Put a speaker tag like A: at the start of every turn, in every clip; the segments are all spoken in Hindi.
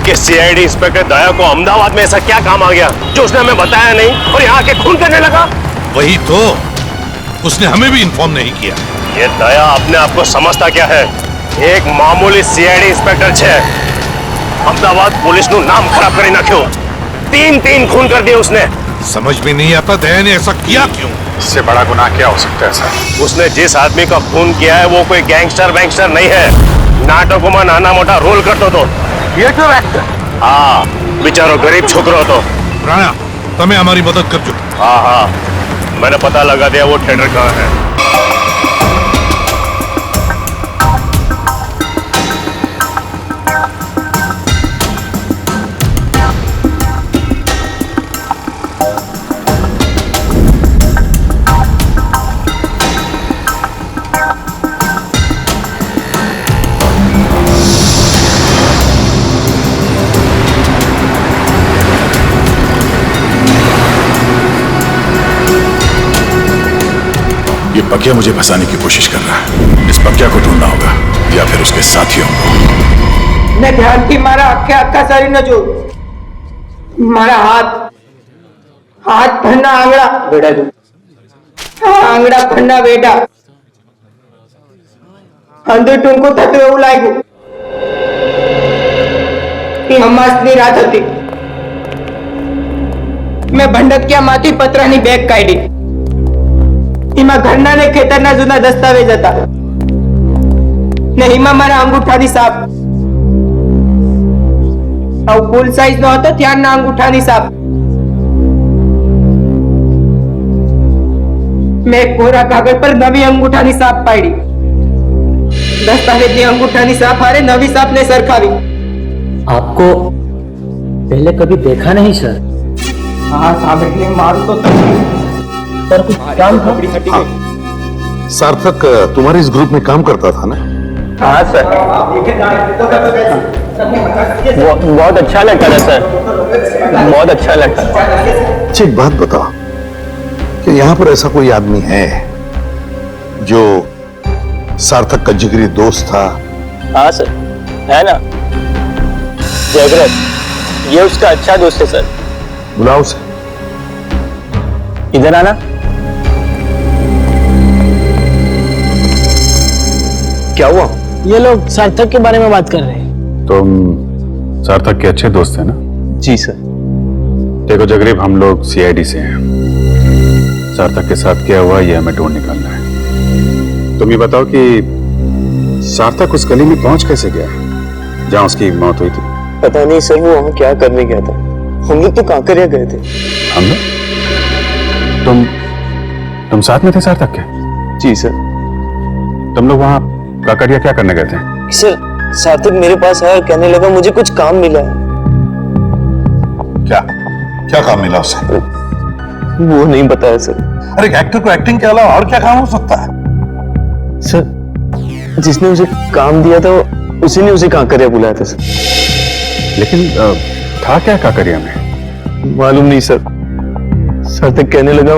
A: कि सीआईडी इंस्पेक्टर दया को अहमदाबाद में ऐसा क्या काम आ गया जो उसने हमें बताया नहीं और यहाँ आके खून करने लगा।
B: वही तो, उसने हमें भी इन्फॉर्म नहीं किया।
A: ये दया अपने आप को समझता क्या है? एक मामूली सीआईडी इंस्पेक्टर छे अहमदाबाद पुलिस नु नाम खराब करी ना क्यों? तीन खून कर दिए उसने।
B: समझ में नहीं आता दया ने ऐसा किया क्यों?
C: इससे बड़ा गुनाह क्या हो सकता है सर?
A: उसने जिस आदमी का खून किया है वो कोई गैंगस्टर वैंगस्टर नहीं है। नाटकों में नाना मोटा रोल करतो तो थिएटर एक्टर। हाँ, बेचारो गरीब छोकरो तो।
B: राणा, तुम्हें हमारी मदद कर जो।
A: हाँ, मैंने पता लगा दिया वो थिएटर कहाँ है।
C: ये बकिया मुझे फंसाने की कोशिश कर रहा है। इस बकिया को ढूंढना होगा या फिर उसके साथियों को।
D: ने ध्यान की मारा अक्का शरीर न जो मारा हाथ फन्ना आंगड़ा बेटा जो आंगड़ा फन्ना बेटा अंदर टूंको थतो એવું લાગ્યું કે અમાસની રાત હતી। મેં ભંડકિયામાંથી પતરાની બેગ કાઢી। એમાં ઘરના ને ખેતરના જૂના દસ્તાવેજ હતા ને એમાં મારા અંગૂઠાની સાપ ફૂલ સાઈઝ નો હતો ત્યારના અંગૂઠાની સાપ। मैं कोरा कागज पर नवी अंगूठानी साप पाड़ी। दस्तावेज अंगूठानी साप हारे नवी साप ने सरखावी।
E: आपको पहले कभी देखा नहीं सर?
D: हाँ, सामने मारू तो
E: सर कुछ काम था?
C: हाँ। सार्थक तुम्हारे इस ग्रुप में काम करता था ना?
E: हाँ सर, बहुत अच्छा लगता था सर, बहुत अच्छा लगता था।
C: अच्छा एक बात बताओ कि यहाँ पर ऐसा कोई आदमी है जो सार्थक का जिगरी दोस्त था?
E: हाँ सर, है ना, जयव्रत, ये उसका अच्छा दोस्त है सर।
C: बुलाओ उसे।
E: इधर आना। क्या हुआ? ये लोग सार्थक के बारे में बात कर रहे हैं।
C: तुम सार्थक के अच्छे दोस्त हैं ना?
E: जी सर।
C: देखो जगरीब, हम लोग सीआईडी से हैं। सार्थक के साथ क्या हुआ ये हमें ढूंढ निकालना है। तुम ये बताओ कि सार्थक उस गली में पहुंच कैसे गया जहां उसकी मौत हुई थी?
E: पता नहीं सर, वो वहाँ क्या करने गया था। हम लोग तो कांकरिया गए थे।
C: हम लोग? तुम साथ में थे सार्थक के?
E: जी सर।
C: तुम लोग वहां काकरिया क्या करने गए थे?
E: सर, सार्थक मेरे पास आया और कहने लगा मुझे कुछ काम मिला है।
C: क्या क्या काम मिला उसे?
E: वो नहीं बताया सर।
C: अरे एक्टर को एक्टिंग के अलावा और क्या काम हो सकता है?
E: सर, जिसने उसे काम दिया था उसी ने उसे कांकरिया बुलाया था सर।
C: लेकिन था क्या काकरिया में?
E: मालूम नहीं सर। सार्थक कहने लगा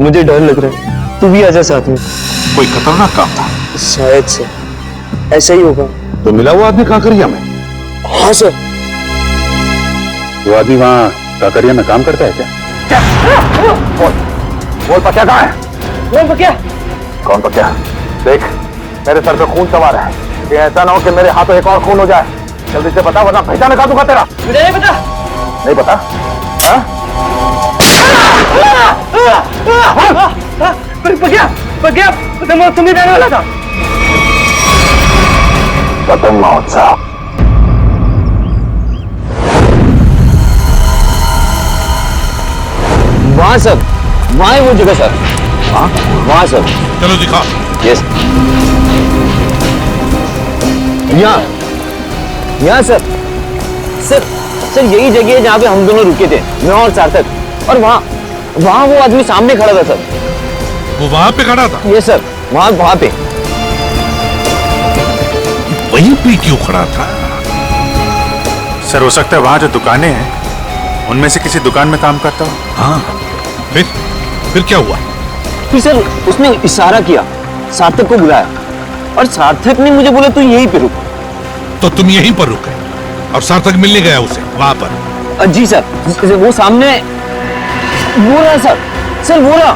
E: मुझे डर लग रहा है, तू भी आजा साथ में।
C: कोई खतरनाक काम था?
E: शायद से ऐसा ही होगा।
C: तो मिला वो आदमी काकरिया में?
E: हाँ सर।
C: वो आदमी वहाँ काकरिया में काम करता है क्या? बोल पक्या कहाँ है?
E: कौन पक्या?
C: कौन पक्या? देख, मेरे सर पे खून सवार है। ये ऐसा ना हो कि मेरे हाथों एक और खून हो जाए। जल्दी से बता वरना पहचान का दूंगा तेरा।
E: मुझे नहीं पता।
C: नहीं पता?
E: पक्या पतंग तुम्हें देने वाला था।
C: पतंग महोत्सव।
E: वहाँ सर, वहाँ है वो जगह सर। हाँ वहाँ सर।
B: चलो दिखा।
E: यस, यहाँ सर। सर यही जगह है जहाँ पे हम दोनों रुके थे, मैं और सार्थक। और वहाँ वो आदमी सामने खड़ा था सर।
B: वो वहां पे खड़ा था?
E: ये सर, वहाँ पे।
B: वहीं पे क्यों खड़ा था?
C: सर हो सकता है वहां जो दुकानें हैं उनमें से किसी दुकान में काम करता हूँ।
B: हाँ, फिर क्या हुआ?
E: फिर सर उसने इशारा किया, सार्थक को बुलाया और सार्थक ने मुझे बोला तू यहीं पे रुक।
B: तो तुम यहीं पर रुके? और सार्थक मिलने गया उसे वहां पर।
E: जी सर, वो सामने वो रहा सर, सर वो रहा।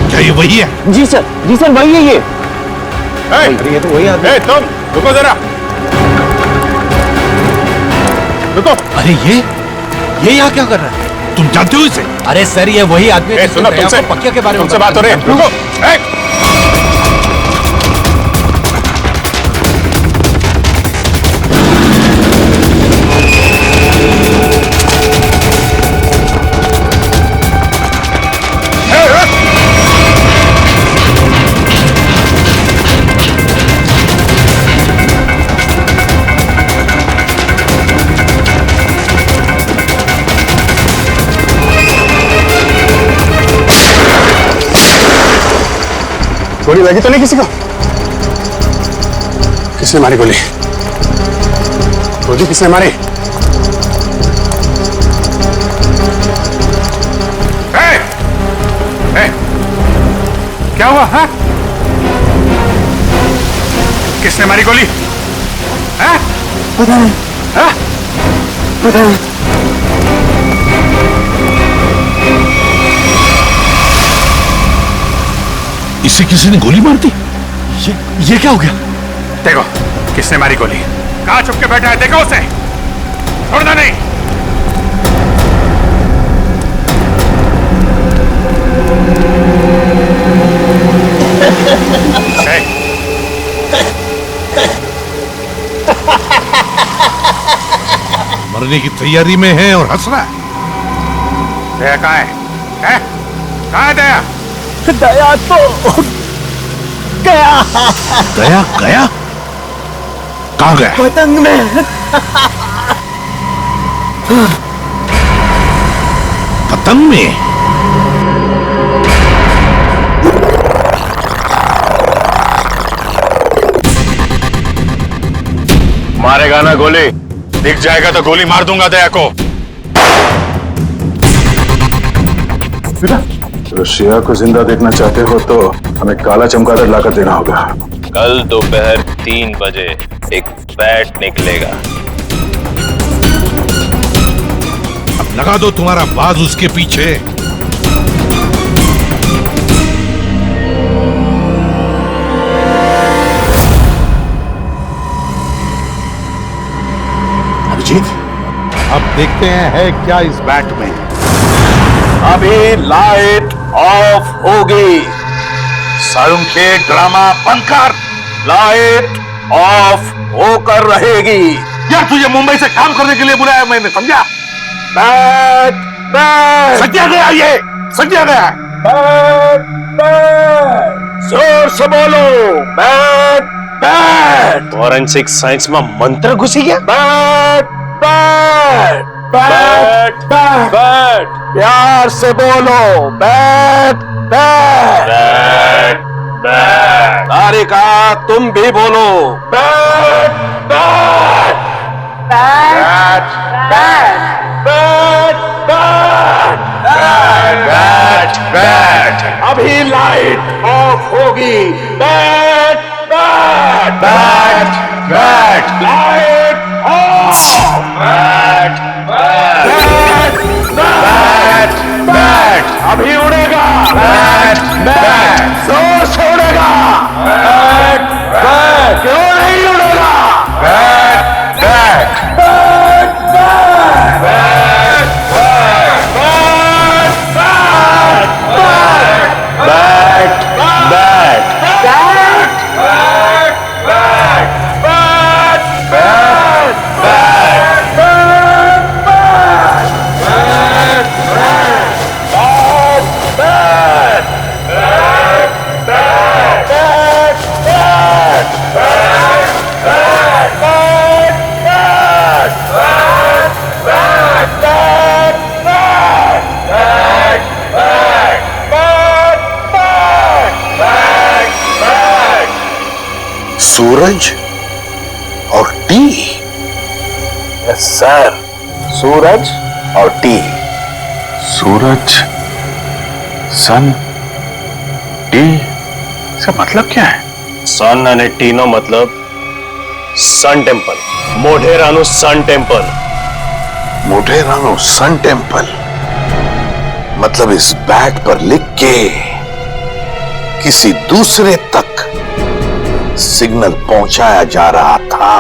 B: क्या ये वही है?
E: जी सर वही है ये।
C: ये तो वही आदमी। तुम रुको जरा, रुको।
B: अरे ये यहाँ क्या कर रहा है? तुम जानते हो इसे?
F: अरे सर ये वही आदमी है
C: सुनो, तुमसे
F: पक्के के बारे में
C: तुमसे बात हो रही है। रुको। गोली लगी तो नहीं किसी को? किसने मारी गोली? गोली किसने मारी? क्या हुआ? हाँ? किसने मारी गोली? हाँ? पता नहीं। हाँ? पता नहीं।
B: इसे किसी ने गोली मार दी?
F: ये क्या हो गया?
C: देखो किसने मारी गोली। कहां छुप के बैठा है, देखो उसे, छोड़ना नहीं।
B: मरने की तैयारी में है और हंस रहा है।
C: दया कहां है? कहां है दया?
E: दया तो गया।
B: दया गया? कहां गया?
E: पतंग में।
B: पतंग में?
C: मारेगा ना गोली? दिख जाएगा तो गोली मार दूंगा दया को। रशिया को जिंदा देखना चाहते हो तो हमें काला चमगादड़ लाकर देना होगा।
A: कल दोपहर 3 बजे एक बैट निकलेगा।
B: अब लगा दो तुम्हारा बाज उसके पीछे।
C: अभिजीत,
B: अब देखते हैं है क्या इस बैट में।
C: अभी लाइट ऑफ होगी। सारुंखे ड्रामा बंद कर। लाइट ऑफ होकर रहेगी।
B: यार तुझे मुंबई से काम करने के लिए बुलाया मैंने, समझा?
C: बैट बैट
B: सज्जा गया, ये सज्जा गया।
C: बैट बैट जोर से बोलो। बैट बैट
A: फॉरेंसिक साइंस में मंत्र घुसी गया।
C: Bat bat bat bat bat प्यार से बोलो। बैट बैट
A: बैट बैट
C: तारिका तुम भी बोलो। Bat bat bat bat bat bat bat अभी लाइट ऑफ होगी। Bat bat bat bat light of. Bat bat bat bat अभी उड़ेगा। बैट बैट जोर से उड़ेगा। बैट बैट क्यों नहीं उड़ेगा? Bat bat bat bat bat bat bat सूरज और टी। Yes sir. सूरज
G: और टी।
C: सूरज, सन, टी, इसका मतलब क्या है?
A: सन अने टी नो मतलब सन टेम्पल, मोढेरानु सन टेम्पल।
G: मोढेरानो सन टेम्पल मतलब इस बैट पर लिख के किसी दूसरे तक सिग्नल पहुंचाया जा रहा था।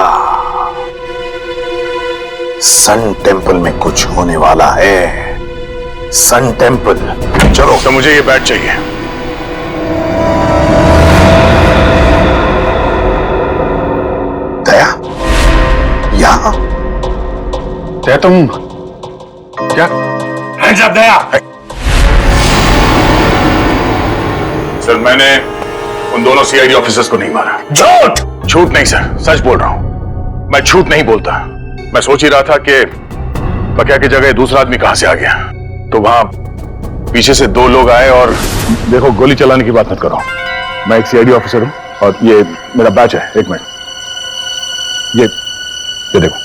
G: सन टेम्पल में कुछ होने वाला है। Sun temple. चलो।
C: तो मुझे ये बैट चाहिए।
G: दया, यहां
C: दया, तुम क्या?
A: जब दया,
C: सर, मैंने उन दोनों सीआईडी ऑफिसर्स को नहीं मारा।
A: झूठ।
C: झूठ नहीं सर, सच बोल रहा हूं। मैं झूठ नहीं बोलता। मैं सोच ही रहा था कि बकिया की जगह दूसरा आदमी कहां से आ गया, तो वहां पीछे से दो लोग आए और देखो, गोली चलाने की बात मत करो। मैं एक सीआईडी ऑफिसर हूं और ये मेरा बैच है। एक मिनट, ये देखो।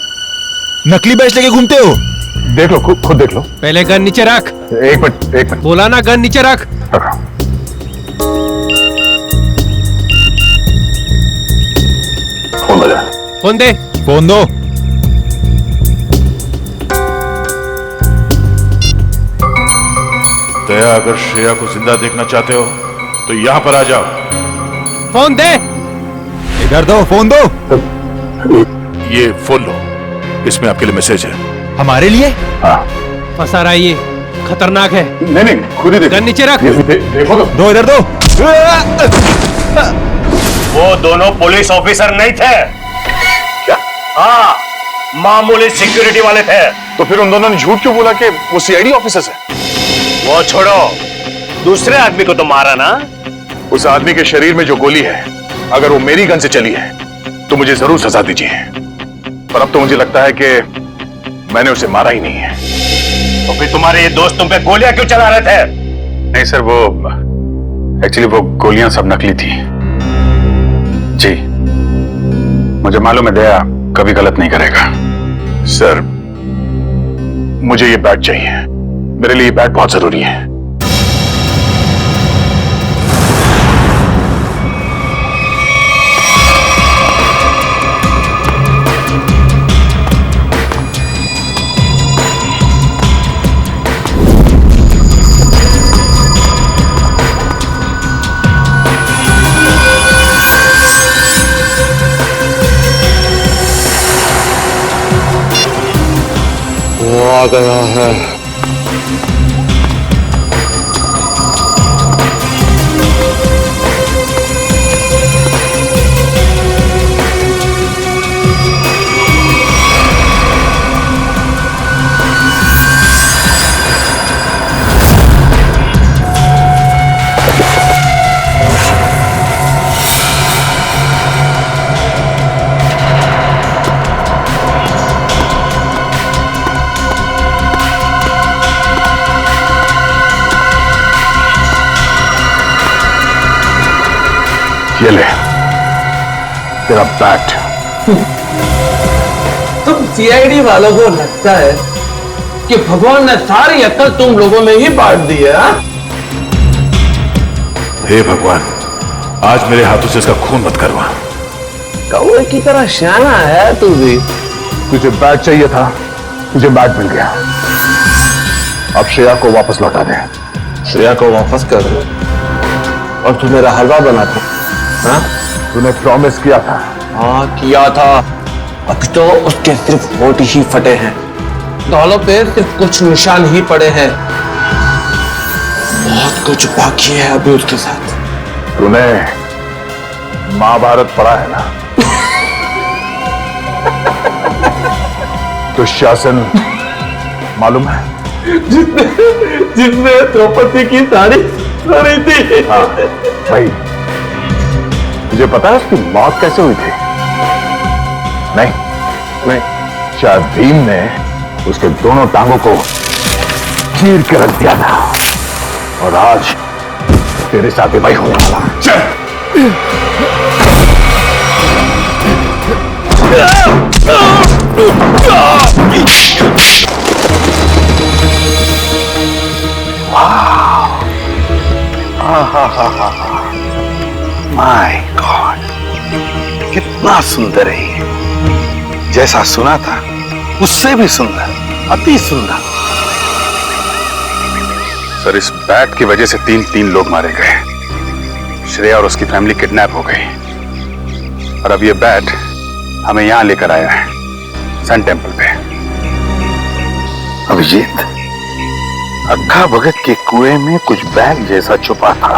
F: नकली बैच लेके घूमते हो?
C: देख लो, खुद देख लो।
F: पहले गन नीचे रख।
C: एक मिनट।
F: बोला ना, गन नीचे रख।
C: रखा। फोन बजा।
F: फोन दे। फोन दो।
B: दया, अगर श्रेया को जिंदा देखना चाहते हो तो यहां पर आ जाओ।
F: फोन दे। इधर दो, फोन दो।
B: ये फोन लो, इसमें आपके लिए मैसेज है।
F: हमारे लिए?
C: हाँ।
F: फंसा रहा है ये, खतरनाक है।
C: नहीं, खुद ही देखो।
F: गन नीचे रख।
C: देखो तो।
F: दो, इधर दो।
A: वो दोनों पुलिस ऑफिसर नहीं थे।
C: क्या?
A: हाँ, मामूली सिक्योरिटी वाले थे।
C: तो फिर उन दोनों ने झूठ क्यों बोला कि वो सीआईडी ऑफिसर्स है?
A: वो छोड़ो, दूसरे आदमी को तो मारा ना।
C: उस आदमी के शरीर में जो गोली है, अगर वो मेरी गन से चली है तो मुझे जरूर सजा दीजिए। पर अब तो मुझे लगता है कि मैंने उसे मारा ही नहीं है।
A: तो फिर तुम्हारे ये दोस्त तुम पे गोलियां क्यों चला रहे थे?
C: नहीं सर, वो एक्चुअली वो गोलियां सब नकली थी जी। मुझे मालूम है दया कभी गलत नहीं करेगा। सर, मुझे ये बैट चाहिए। मेरे लिए ये बैट बहुत जरूरी है।
A: वो आ गया है।
C: ये ले तेरा बैट।
H: तुम सीआईडी वालों को लगता है कि भगवान ने सारी अक्ल तुम लोगों में ही बांट दी है?
B: हे भगवान, आज मेरे हाथों से इसका खून मत करवा।
H: कौवे की तरह शाना है तू भी।
C: तुझे बैट चाहिए था, तुझे बैट मिल गया। अब श्रेया को वापस लौटा दे।
H: श्रेया को वापस कर दो और तू मेरा हलवा बना था। हाँ?
C: तूने प्रॉमिस किया था।
H: हाँ, किया था। अब तो उसके सिर्फ होठ ही फटे हैं, गालों पे सिर्फ कुछ निशान ही पड़े हैं। बहुत कुछ बाकी है अभी उसके साथ।
C: तूने महाभारत पढ़ा है ना? दुशासन मालूम है?
H: जिसने द्रौपदी की साड़ी पहनी थी।
C: हाँ भाई, तुझे पता है उसकी मौत कैसे हुई थी? नहीं, शायद भीम ने उसके दोनों टांगों को चीर के रख दिया था और आज तेरे साथ भाई होने वाला। चल।
G: माय गॉड, कितना सुंदर है ये। जैसा सुना था उससे भी सुंदर, अति सुंदर।
C: सर, इस बैट की वजह से तीन लोग मारे गए। श्रेया और उसकी फैमिली किडनैप हो गई और अब ये बैट हमें यहां लेकर आया है, सन टेम्पल पे।
G: अभिजीत, अक्खा भगत के कुएं में कुछ बैग जैसा छुपा था।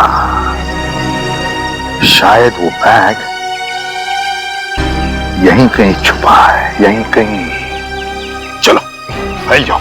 G: शायद वो बैग यहीं कहीं छुपा है, यहीं कहीं। चलो फैल जाओ।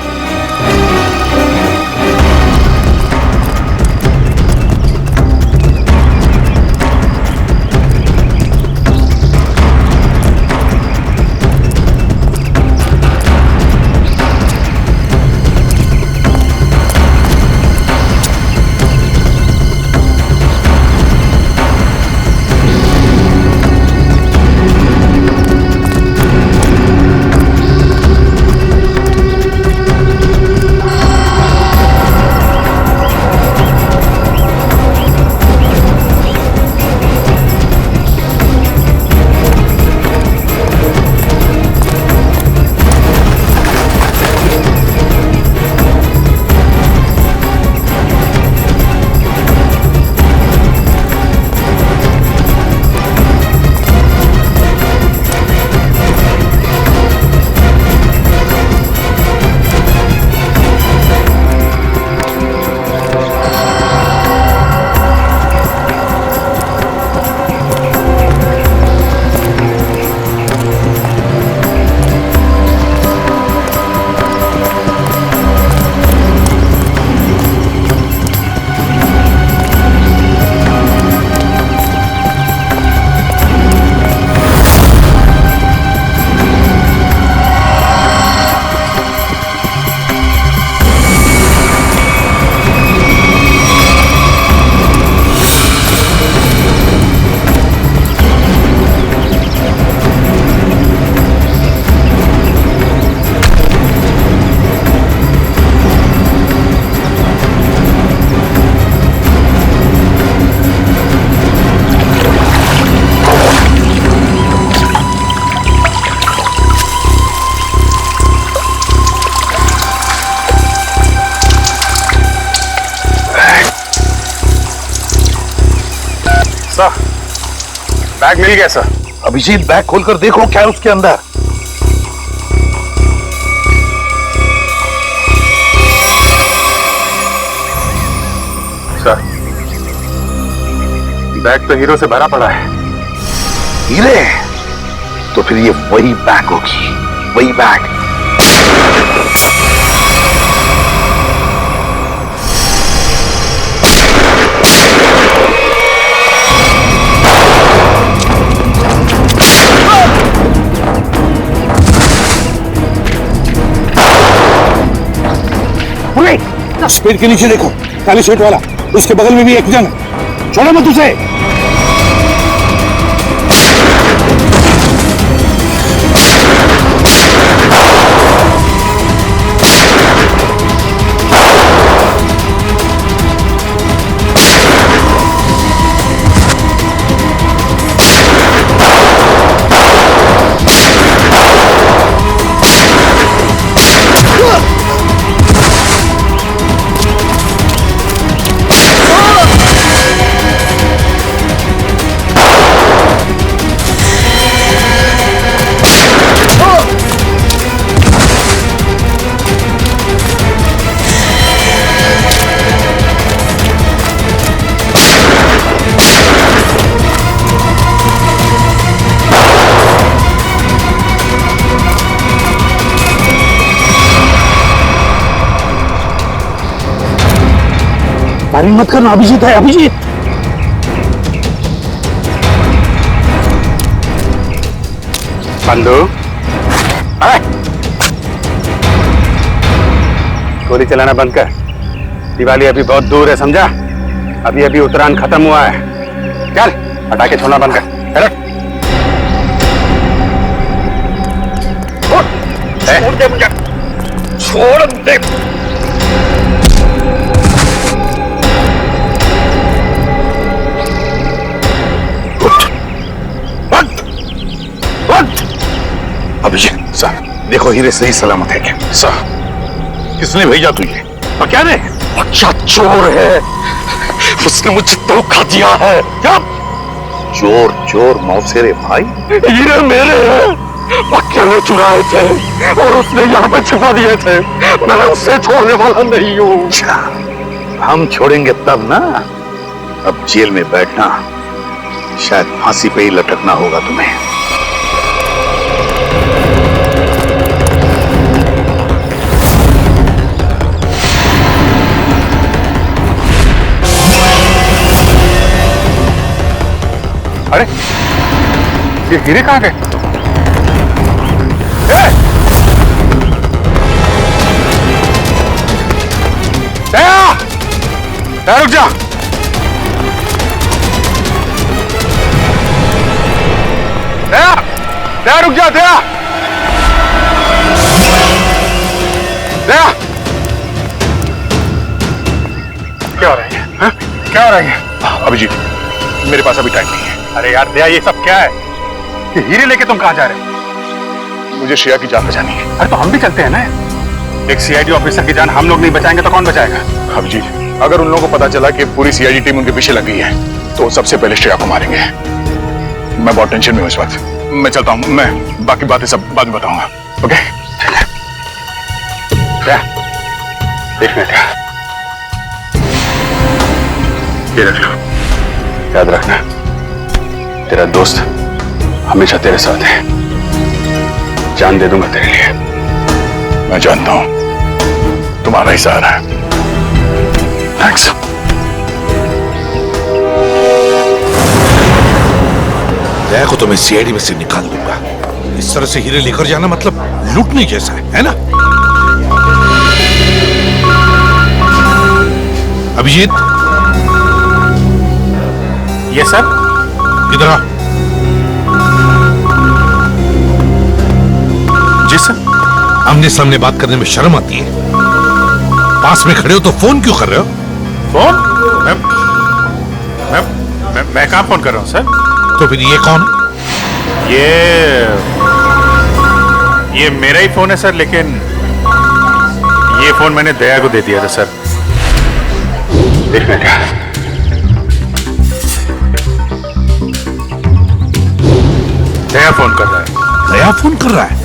C: बैग मिल गया सर।
G: अभिजीत, बैग खोलकर देखो क्या है उसके अंदर।
C: सर, बैग तो हीरो से भरा पड़ा है।
G: हीरे? तो फिर ये वही बैग होगी, वही बैग।
I: स्पीड के नीचे देखो, काली शर्ट वाला, उसके बगल में भी एक जन। छोड़ो मत उसे। फायरिंग मत करना, अभिजीत है, अभिजीत।
C: बंधु, गोली चलाना बंद कर। दिवाली अभी बहुत दूर है, समझा? अभी अभी उत्तरायण खत्म हुआ है। चल, पटाखे छोड़ना बंद कर। छोड़ दे मुझे, छोड़ दे।
G: अभिजीत सर, देखो हीरे सही सलामत है क्या? सर, किसने भेजा तुझे? और क्या ने?
A: अच्छा चोर है, उसने मुझे धोखा दिया है। क्या?
G: चोर चोर मौसेरे भाई?
A: हीरे मेरे हैं, अकेले चुराए थे और उसने यहाँ पे छिपा दिए थे। मैं उससे छोड़ने वाला नहीं हूँ।
G: अच्छा, हम छोड़ेंगे तब ना। अब जेल में बैठना, शायद फांसी पे ही लटकना होगा तुम्हें।
C: अरे ये हीरे कहाँ गए? दया! दया रुक जा! दया! दया रुक जा! दया! दया! क्या हो रहा है? हाँ? क्या हो रहा है? अभिजीत, मेरे पास अभी टाइम नहीं है। अरे यार दया, ये सब क्या है? ये हीरे लेके तुम कहां जा रहे हो? मुझे श्रेया की जान बचानी है। अरे तो हम भी चलते हैं ना। एक सीआईडी ऑफिसर की जान हम लोग नहीं बचाएंगे तो कौन बचाएगा? अभिजीत, अगर उन लोगों को पता चला कि पूरी सीआईडी टीम उनके पीछे लग गई है तो सबसे पहले श्रेया को मारेंगे। मैं बहुत टेंशन में हूं इस वक्त। मैं चलता हूं, मैं बाकी बातें सब बाद में बताऊंगा। ओके? एक मिनट, ये रख लो, याद रखना तेरा दोस्त हमेशा तेरे साथ है। जान दे दूंगा तेरे लिए। मैं जानता हूं तुम्हारा ही सहारा है। थैंक्स।
I: दया को तो मैं सीआईडी में से निकाल दूंगा। इस तरह से हीरे लेकर जाना मतलब लूटने जैसा है ना? अभिजीत,
C: ये सर,
I: इधर आ।
C: जी सर।
I: आमने सामने बात करने में शर्म आती है? पास में खड़े हो तो फोन क्यों कर रहे हो?
C: फोन? मैं कहाँ फोन कर रहा हूँ सर?
I: तो फिर ये कौन है?
C: ये मेरा ही फोन है सर, लेकिन ये फोन मैंने दया को दे दिया था सर। एक मिनट, दया फोन कर रहा है।
I: दया फोन कर रहा है?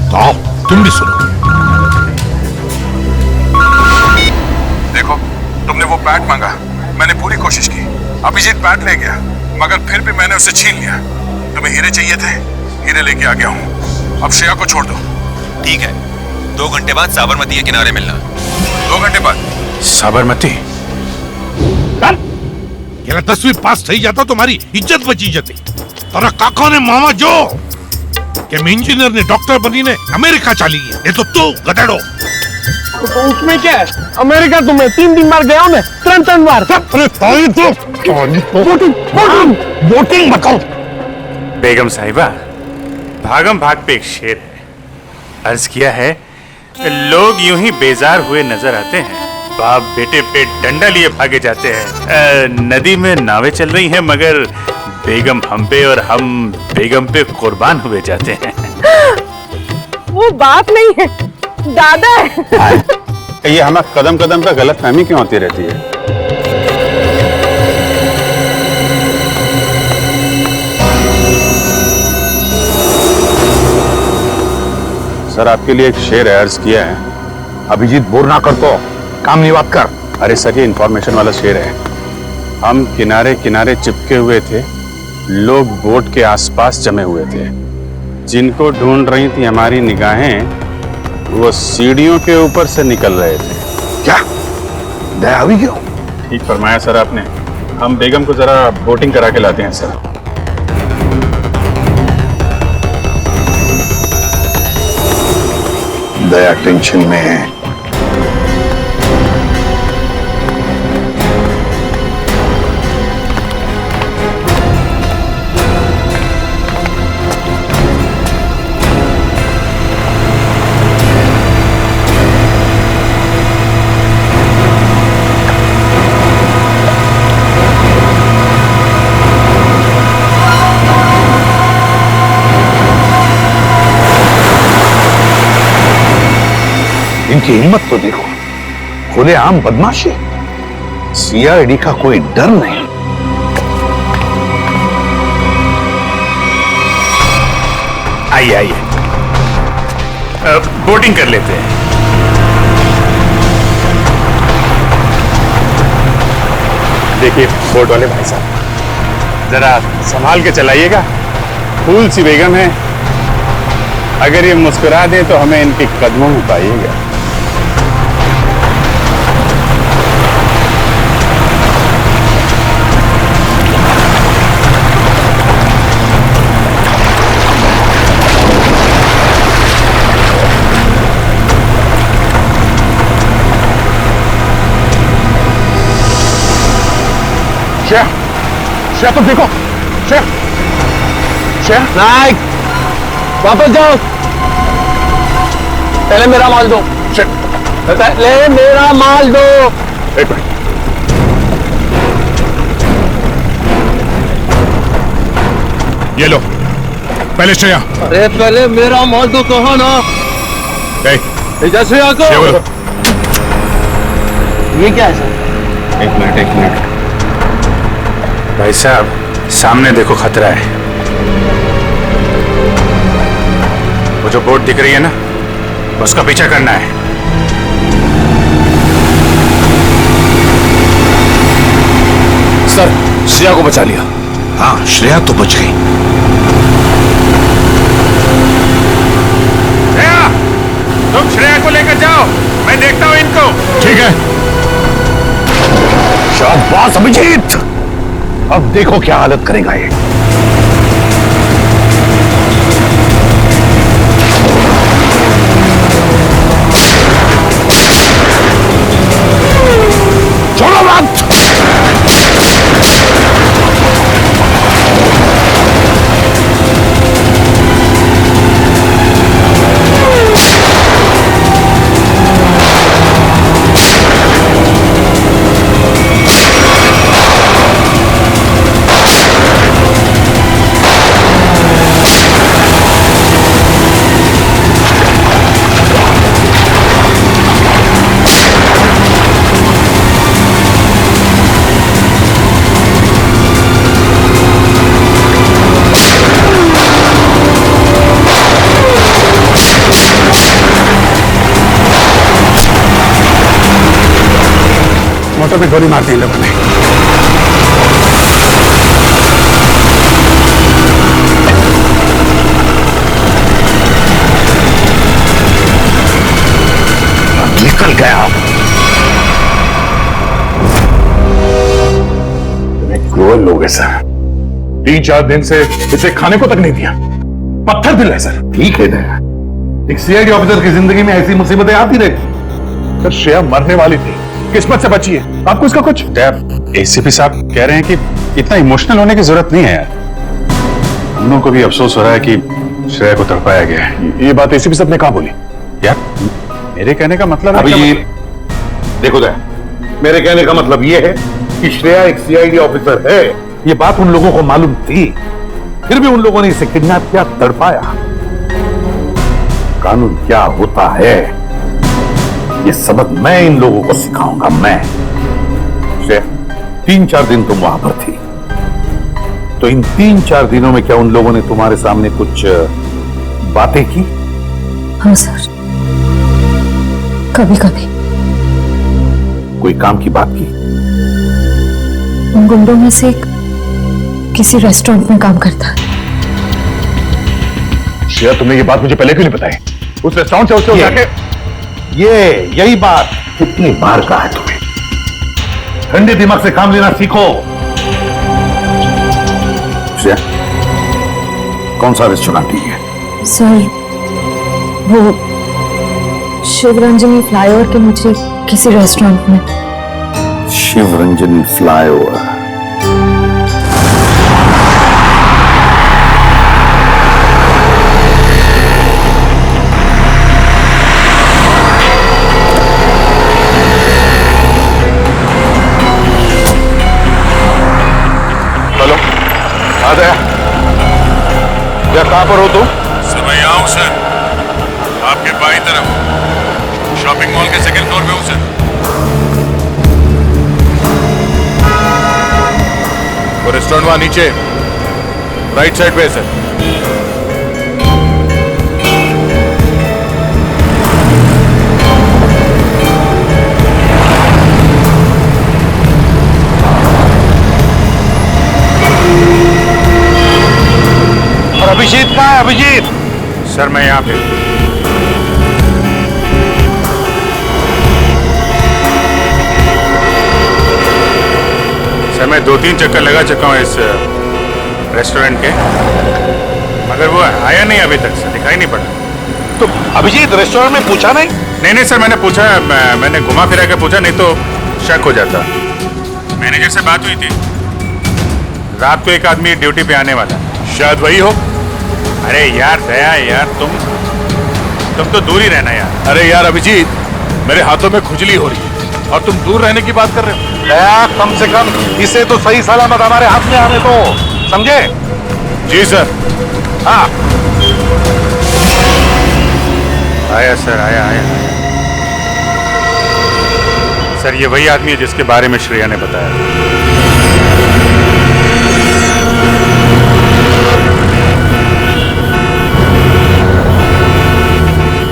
I: तो आओ तुम भी सुनो।
B: देखो, तुमने वो बैट मांगा, मैंने पूरी कोशिश की। अभिजीत बैट ले गया, मगर फिर भी मैंने उसे छीन लिया। तुम्हें हीरे चाहिए थे, हीरे लेके आ गया हूं। अब श्रेया को छोड़ दो।
F: ठीक है, 2 घंटे बाद साबरमती के किनारे मिलना।
B: 2 घंटे बाद?
C: साबरमती?
I: ये 10वीं पास થઈ जाता तुम्हारी इज्जत बची जाती। तारा काका ने मामा जो कि इंजीनियर ने डॉक्टर बनी ने अमेरिका चली गई, ये तो तू गधेड़ो।
E: तो उसमें क्या है? अमेरिका तो मैं 3 बार गया हूं, मैं 3 बार।
I: अरे ताई तो
E: वोटिंग बताओ।
C: बेगम साहिबा, भागम भाग पे एक शेर है, अर्ज किया है, लोग यूं ही बेजार हुए नजर आते हैं, बाप बेटे पे डंडा लिए भागे जाते हैं। नदी में नावें चल रही हैं, मगर बेगम हम पे और हम बेगम पे कुर्बान हुए जाते हैं।
D: वो बाप नहीं है, दादा है।
C: ये हमें कदम कदम पे गलत फहमी क्यों होती रहती है? सर, आपके लिए एक शेर है, अर्ज किया है।
G: अभिजीत बोर ना कर तो काम नहीं बात कर।
C: अरे सर, ये इंफॉर्मेशन वाला शेर है। हम किनारे किनारे चिपके हुए थे, लोग बोट के आसपास जमे हुए थे, जिनको ढूंढ रही थी हमारी निगाहें, वो सीढ़ियों के ऊपर से निकल रहे थे।
G: क्या दया अभी क्यों?
C: ठीक फरमाया सर आपने। हम बेगम को जरा बोटिंग करा के लाते हैं सर।
G: दया टेंशन में है। की हिम्मत तो देखो, खुलेआम बदमाशी, सीआईडी का कोई डर नहीं।
C: आइए आइए, बोटिंग कर लेते हैं। देखिए बोट वाले भाई साहब, जरा संभाल के चलाइएगा। फूल सी बेगम है, अगर ये मुस्कुरा दे तो हमें इनके कदमों में पाइएगा।
G: श्रेया, श्रेया तुम देखो, श्रेया, श्रेया।
H: नाइक, वापस जाओ। पहले मेरा माल दो। पहले मेरा माल दो।
G: एक मिनट,
I: ये लो, पहले श्रेया।
H: अरे पहले मेरा माल दो, कहो ना। श्रेया को। ये क्या है सर?
C: एक मिनट भाई साहब, सामने देखो खतरा है। वो जो बोट दिख रही है ना, उसका पीछा करना है।
G: सर श्रेया को बचा लिया। हाँ, श्रेया तो बच गई।
C: श्रेया, तुम श्रेया को लेकर जाओ, मैं देखता हूं इनको।
I: ठीक है।
G: शाबाश अभिजीत, अब देखो क्या हालत करेगा ये। छोड़ो मत।
C: मोटर पे गोली मारते हैं लोगों ने।
G: निकल गया।
C: तुम्हें क्रूअल लोग है सर।
B: 3-4 दिन से इसे खाने को तक नहीं दिया, पत्थर दिल है सर।
G: ठीक है दया, एक सीआईडी ऑफिसर की जिंदगी में ऐसी मुसीबतें आती रहती।
B: सर श्रेया मरने वाली थी, किस्मत से बची है। आपको इसका कुछ?
C: एसीपी साहब कह रहे हैं कि इतना इमोशनल होने की जरूरत नहीं है यार। हम लोगों को भी अफसोस हो रहा है कि श्रेया को तड़पाया गया है।
B: ये बात एसीपी साहब ने कहा बोली?
C: यार मेरे कहने का मतलब
G: अभी
C: है
G: ये देखो दया, मेरे कहने का मतलब ये है कि श्रेया एक सीआईडी ऑफिसर है, ये बात उन लोगों को मालूम थी, फिर भी उन लोगों ने इसे किडनैप किया, तड़पाया। कानून क्या होता है ये सबक मैं इन लोगों को सिखाऊंगा। मैं श्रेया, 3-4 दिन तुम वहां पर थी, तो इन 3-4 दिनों में क्या उन लोगों ने तुम्हारे सामने कुछ बातें की?
J: हाँ सर, कभी कभी।
G: कोई काम की बात की?
J: उन गुंडों में से एक किसी रेस्टोरेंट में काम करता है।
B: श्रेया तुमने ये बात मुझे पहले क्यों नहीं बताई? उस रेस्टोरेंट से उसको जाके
G: यही बात कितनी बार कहा है तुम्हें? ठंडे दिमाग से काम लेना सीखो। श्रेया, कौन सा रेस्टोरेंट है?
J: सर वो शिवरंजनी फ्लाईओवर के नीचे किसी रेस्टोरेंट में।
G: शिवरंजनी फ्लाईओवर।
B: हेलो, आ गया। क्या कहां पर हो तुम?
I: सर मैं यहाँ हूँ सर, आपके बाई तरफ।
B: शॉपिंग मॉल के सेकंड फ्लोर पे हूँ सर। वो रेस्टोरेंट वहां नीचे राइट साइड पे है सर।
A: और अभिजीत कहाँ है? अभिजीत
C: सर मैं यहाँ पे। सर मैं 2-3 चक्कर लगा चुका हूँ इस रेस्टोरेंट के, मगर वो आया नहीं अभी तक सर, दिखाई नहीं पड़ा।
A: तो अभिजीत रेस्टोरेंट में पूछा नहीं?
C: नहीं सर, मैंने पूछा, मैंने घुमा फिरा के पूछा, नहीं तो शक हो जाता। मैनेजर से बात हुई थी, रात को एक आदमी ड्यूटी पे आने वाला, शायद वही हो। अरे यार दया यार, तुम तो दूर ही रहना यार।
B: अरे यार अभिजीत, मेरे हाथों में खुजली हो रही है और तुम दूर रहने की बात कर रहे हो।
A: दया, कम से कम इसे तो सही सलामत हमारे हाथ में आने दो, समझे?
B: जी सर।
A: हाँ
C: आया सर, आया। सर ये वही आदमी है जिसके बारे में श्रेया ने बताया।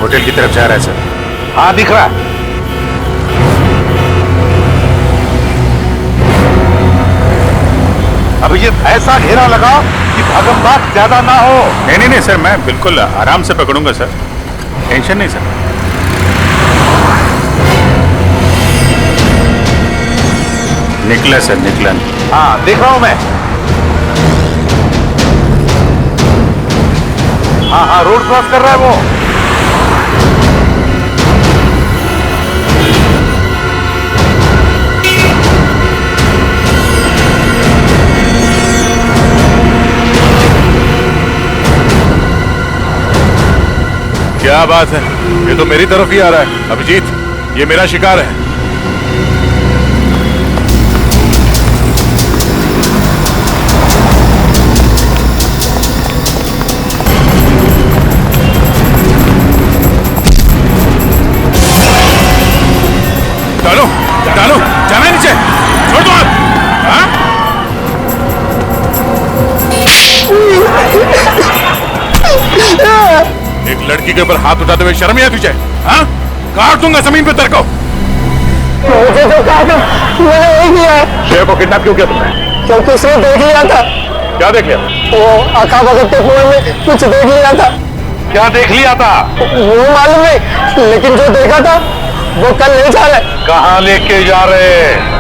C: होटल की तरफ जा रहा है सर।
A: हाँ दिख रहा है। अभिजीत ऐसा घेरा लगाओ कि भागम-भाग ज्यादा ना हो।
C: नहीं सर, मैं बिल्कुल आराम से पकड़ूंगा सर, टेंशन नहीं सर। निकला सर, निकला।
A: हाँ देख रहा हूं मैं। हाँ रोड क्रॉस कर रहा है वो।
B: क्या बात है, ये तो मेरी तरफ ही आ रहा है। अभिजीत, ये मेरा शिकार है। डालो, जाना है नीचे, छोड़ दो आप। हाँ? एक लड़की के ऊपर हाथ उठाते हुए शर्म नहीं आती तुझे? हाँ? काट दूंगा जमीन पे तेरे को।
D: मुझे तो कहा था, मैंने वही किया है।
A: श्रेया को किडनैप क्यों किया तुमने?
D: क्योंकि उसने देख लिया था,
A: क्या देख लिया?
D: वो आका भगत के कुएं में कुछ देख लिया था।
A: क्या देख लिया था?
D: वो मालूम नहीं, लेकिन जो देखा था वो कल ले जा रहे।
A: कहाँ लेके जा रहे?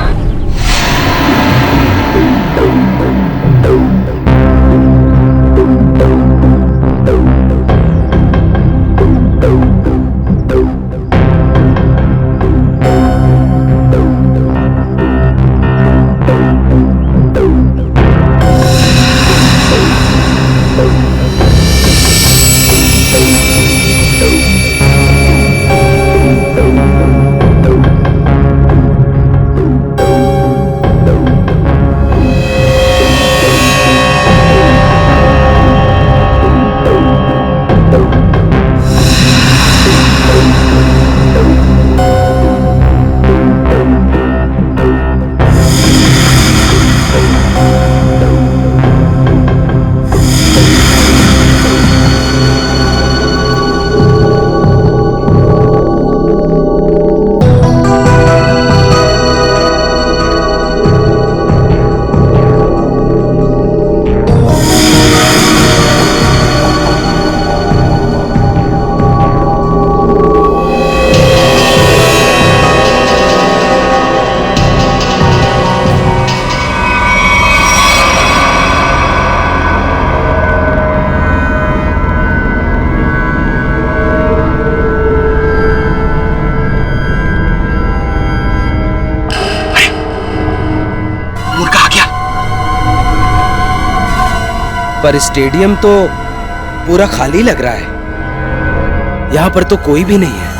H: पर स्टेडियम तो पूरा खाली लग रहा है, यहाँ पर तो कोई भी नहीं है।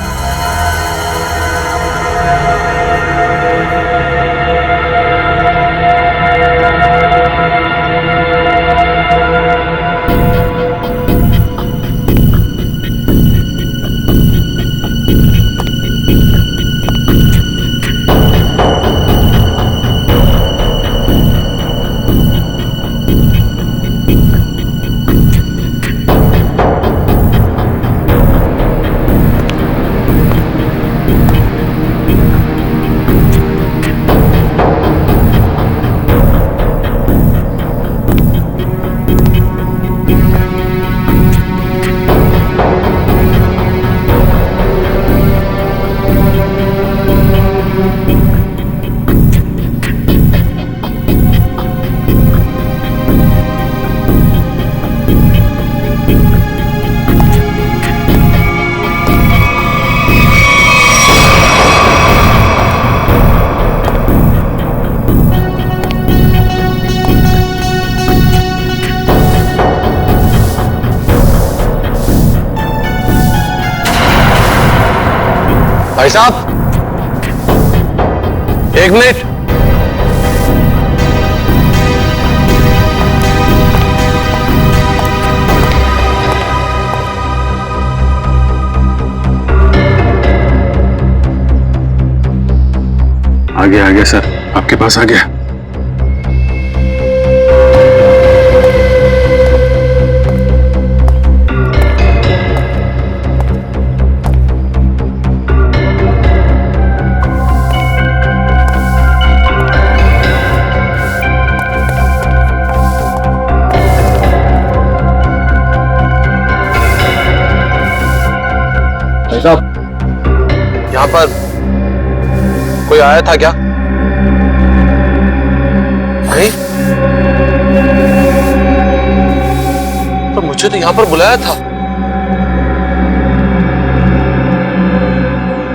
H: भाई साहब, एक मिनट।
C: आ गया सर, आपके पास आ गया।
H: भाई साहब, यहां पर कोई आया था क्या? नहीं, पर मुझे तो यहां पर बुलाया था।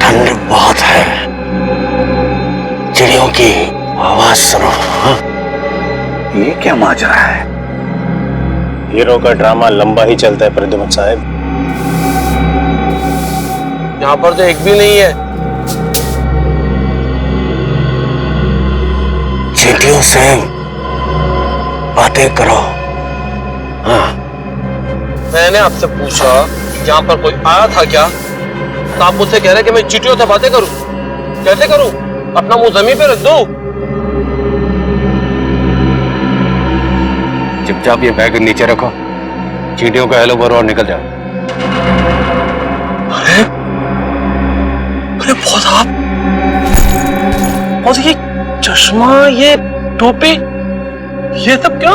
A: ठंड बहुत है, चिड़ियों की आवाज सुनो। हाँ?
G: ये क्या माजरा है?
A: हीरो का ड्रामा लंबा ही चलता है प्रद्युमन साहब।
H: यहां पर तो एक भी नहीं है।
A: चींटियों से बातें करो। हाँ।
H: मैंने आपसे पूछा यहाँ पर कोई आया था क्या, तो आप मुझसे कह रहे कि मैं चींटियों से बातें करूं। कैसे करूं? अपना मुंह जमीन पे रख दो।
A: चुपचाप ये बैग नीचे रखो, चींटियों का हेलो बोलो और निकल जाओ।
H: अरे अरे बहुत आप, और ये चश्मा, ये टोपी, ये सब क्या?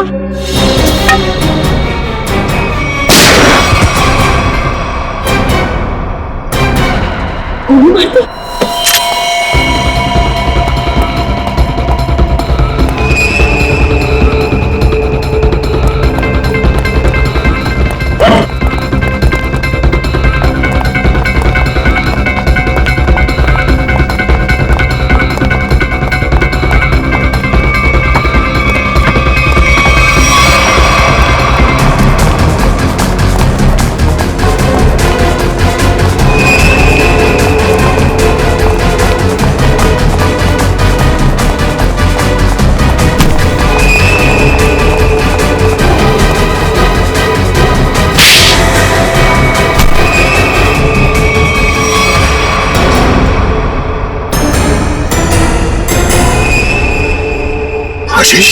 G: आशीष,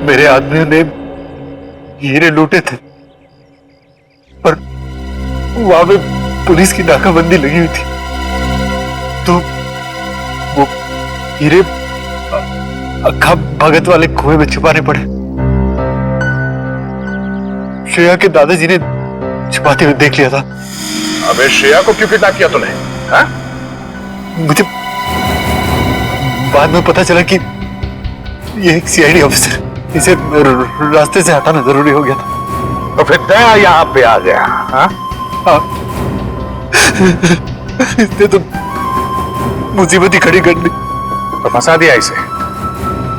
K: मेरे आदमियों ने हीरे लूटे थे, पर वहां पे पुलिस की नाकाबंदी लगी हुई थी, तो वो हीरे अक्खा भगत वाले कुएं में छुपाने पड़े। श्रेया के दादाजी ने छुपाते हुए देख लिया था।
B: अबे श्रेया को क्यों किडनैप किया तूने? हाँ?
K: मुझे बाद में पता चला कि ये एक सीआईडी ऑफिसर, इसे रास्ते से हटाना जरूरी हो गया था।
B: तो फिर दया यहाँ पे आ गया। हाँ?
K: इसने तो मुसीबत ही खड़ी कर दी।
C: तो फंसा दिया इसे,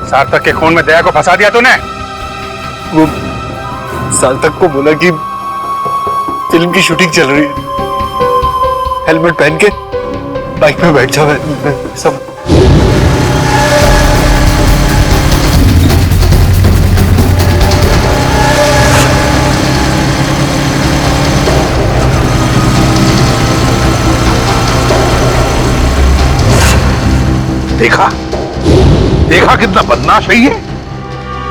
C: सार्थक के खून में दया को फंसा दिया तूने।
K: वो सार्थक को बोला कि फिल्म की शूटिंग चल रही है, हेलमेट पहन के बाइक में बैठ जाओ। सब
B: देखा देखा कितना बदमाश है ये।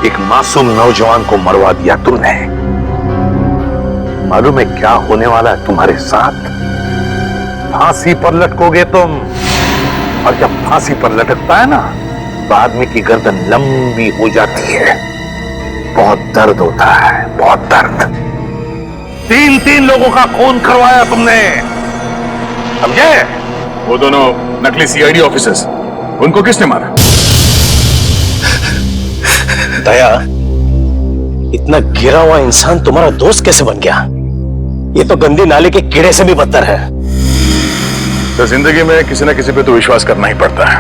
B: एक मासूम नौजवान को मरवा दिया तुमने। मालूम है क्या होने वाला है तुम्हारे साथ? फांसी पर लटकोगे तुम, और जब फांसी पर लटकता है ना तो आदमी की गर्दन लंबी हो जाती है। बहुत दर्द होता है, बहुत दर्द। 3 लोगों का खून करवाया तुमने, समझे?
C: वो दोनों नकली सीआईडी ऑफिसर्स, उनको किसने मारा?
A: दया, इतना गिरा हुआ इंसान तुम्हारा दोस्त कैसे बन गया? ये तो गंदी नाले के कीड़े से भी बदतर है।
C: तो जिंदगी में किसी न किसी पे तो विश्वास करना ही पड़ता है।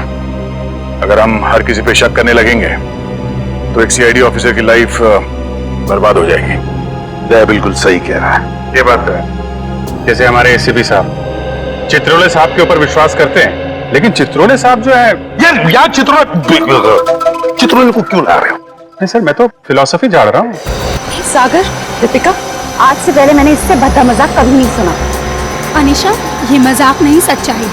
C: अगर हम हर किसी पे शक करने लगेंगे तो एक सीआईडी ऑफिसर की लाइफ बर्बाद हो जाएगी।
G: जय बिल्कुल सही कह रहा है।
C: ये बात तो है। जैसे हमारे एसीपी साहब चित्रोले साहब के ऊपर विश्वास करते हैं, लेकिन चित्रोले साहब जो है
G: यार चित्रोले को क्यों ला रहे हो?
C: नहीं सर, मैं तो फिलॉसफी झाड़ रहा हूँ।
J: सागर, दीपिका, आज से पहले मैंने इससे भद्दा मजाक कभी नहीं सुना।
L: अनीशा, ये मजाक नहीं, सच्चाई,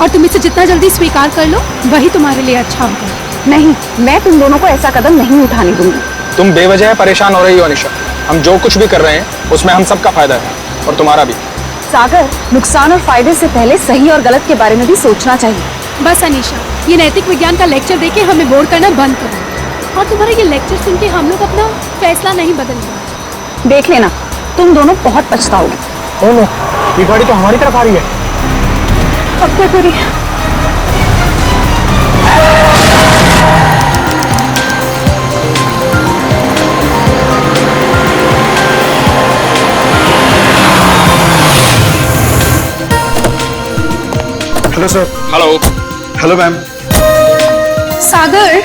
L: और तुम इसे जितना जल्दी स्वीकार कर लो वही तुम्हारे लिए अच्छा होगा।
J: नहीं, मैं तुम दोनों को ऐसा कदम नहीं उठाने दूंगी।
E: तुम बेवजह परेशान हो रही हो अनीशा। हम जो कुछ भी कर रहे हैं उसमें हम सबका फायदा है, और तुम्हारा भी।
J: सागर, नुकसान और फायदे से पहले सही और गलत के बारे में भी सोचना चाहिए।
L: बस अनीशा, ये नैतिक विज्ञान का लेक्चर देके हमें बोर करना बंद करो, और तुम्हारा ये लेक्चर सुन के हम लोग अपना फैसला नहीं बदलेंगे।
J: देख लेना, तुम दोनों बहुत पछताओगे।
E: ओह, ये गाड़ी तो हमारी तरफ आ रही है।
J: अब क्या करें?
C: Hello sir. Hello ma'am.
L: Sagar,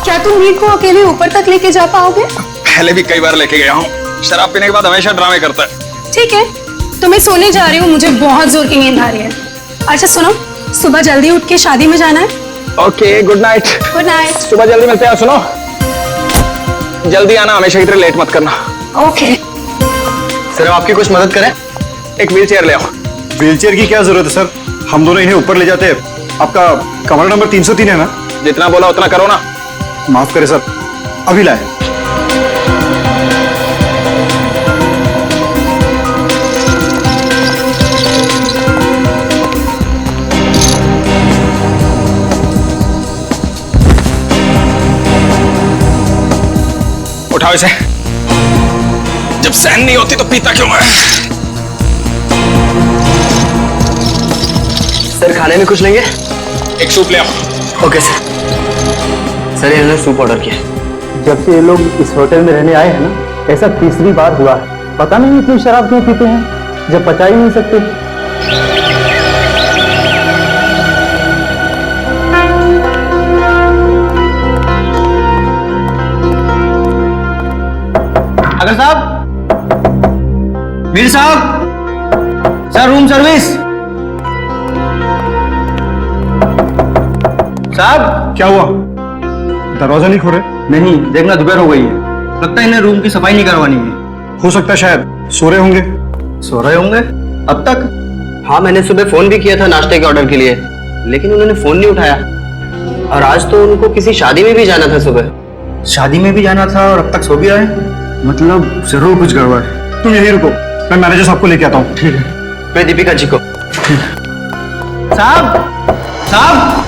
L: क्या तुम नील को अकेले ऊपर तक लेके जा पाओगे?
E: पहले भी कई बार लेके गया हूँ। शराब पीने के बाद हमेशा ड्रामे करता है।
L: ठीक है, तो मैं सोने जा रही हूँ, मुझे बहुत जोर की नींद आ रही है। अच्छा सुनो, सुबह जल्दी उठ के शादी में जाना है।
E: Okay, good night.
L: Good night.
E: सुबह जल्दी मिलते हैं। सुनो, जल्दी आना, हमेशा की तरह लेट मत करना।
L: ओके।
E: सर, हम आपकी कुछ मदद करें? एक व्हील चेयर ले आओ।
K: व्हील चेयर की क्या जरूरत है सर? हम दोनों इन्हें ऊपर ले जाते हैं। आपका कमरा नंबर 303 है ना?
E: जितना बोला उतना करो ना।
K: माफ करें सर, अभी लाए।
E: उठाओ इसे। जब सहन नहीं होती तो पीता क्यों है?
H: सर, खाने में कुछ लेंगे?
E: एक सूप ले आओ।
H: Okay sir. सर, इन्होंने सूप ऑर्डर किया।
D: जब से ये लोग इस होटल में रहने आए हैं ना, ऐसा तीसरी बार हुआ है। पता नहीं इतनी शराब क्यों पीते हैं जब पचा ही नहीं सकते।
H: अगर साहब, वीर साहब, सर रूम सर्विस। साहब,
K: क्या हुआ? दरवाजा नहीं खोले?
H: नहीं, देखना दोपहर हो गई है, लगता है इन्हें रूम की सफाई नहीं करवानी है।
K: हो सकता है शायद सो रहे होंगे।
H: सो रहे होंगे? अब तक? हाँ, मैंने सुबह फोन भी किया था नाश्ते के ऑर्डर के लिए, लेकिन उन्होंने फोन नहीं उठाया। और आज तो उनको किसी शादी में भी जाना था सुबह। शादी में भी जाना था और अब तक सो भी रहे? मतलब जरूर कुछ गड़बड़ है।
K: तुम यहीं रुको, मैं मैनेजर साहब को लेके आता हूँ। ठीक है।
H: मैं दीपिका जी को। साहब, साहब,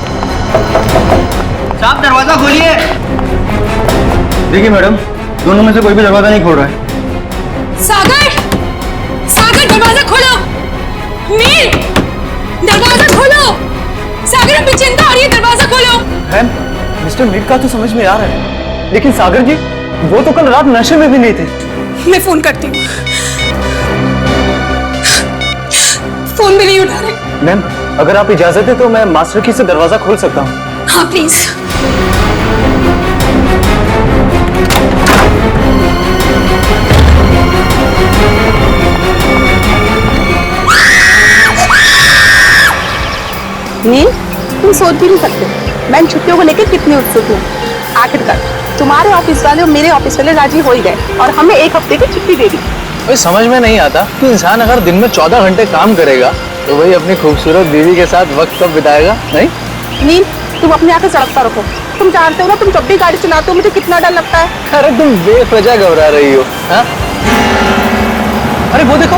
H: साहब, दरवाजा खोलिए। देखिए मैडम, दोनों में से कोई भी दरवाजा नहीं खोल रहा है।
L: सागर, सागर, दरवाजा खोलो। मीर, दरवाजा खोलो। सागर, हमें चिंता हो रही है, दरवाजा खोलो।
H: मिस्टर मीर का तो समझ में आ रहा है, लेकिन सागर जी, वो तो कल रात नशे में भी नहीं थे।
L: मैं फोन करती हूँ। फोन भी नहीं उठा रहे।
H: मैम, अगर आप इजाजत है तो मैं मास्टर की से दरवाजा खोल सकता हूँ।
L: हाँ प्लीज।
J: नील, तुम सोच भी नहीं सकते मैं इन छुट्टियों को लेकर कितनी उत्सुक हूँ। आखिरकार तुम्हारे ऑफिस वाले और मेरे ऑफिस वाले राजी हो ही गए और हमें एक हफ्ते की छुट्टी दे दी।
E: समझ में नहीं आता कि इंसान अगर दिन में 14 घंटे काम करेगा तो वही अपनी खूबसूरत बीवी के साथ वक्त कब बिताएगा? नहीं
J: नील, तुम अपने आके सड़कता रखो। तुम जानते हो ना, तुम जब भी गाड़ी चलाते हो मुझे कितना डर लगता है।
E: अरे तुम बेवजह घबरा रही हो। हाँ? अरे वो देखो,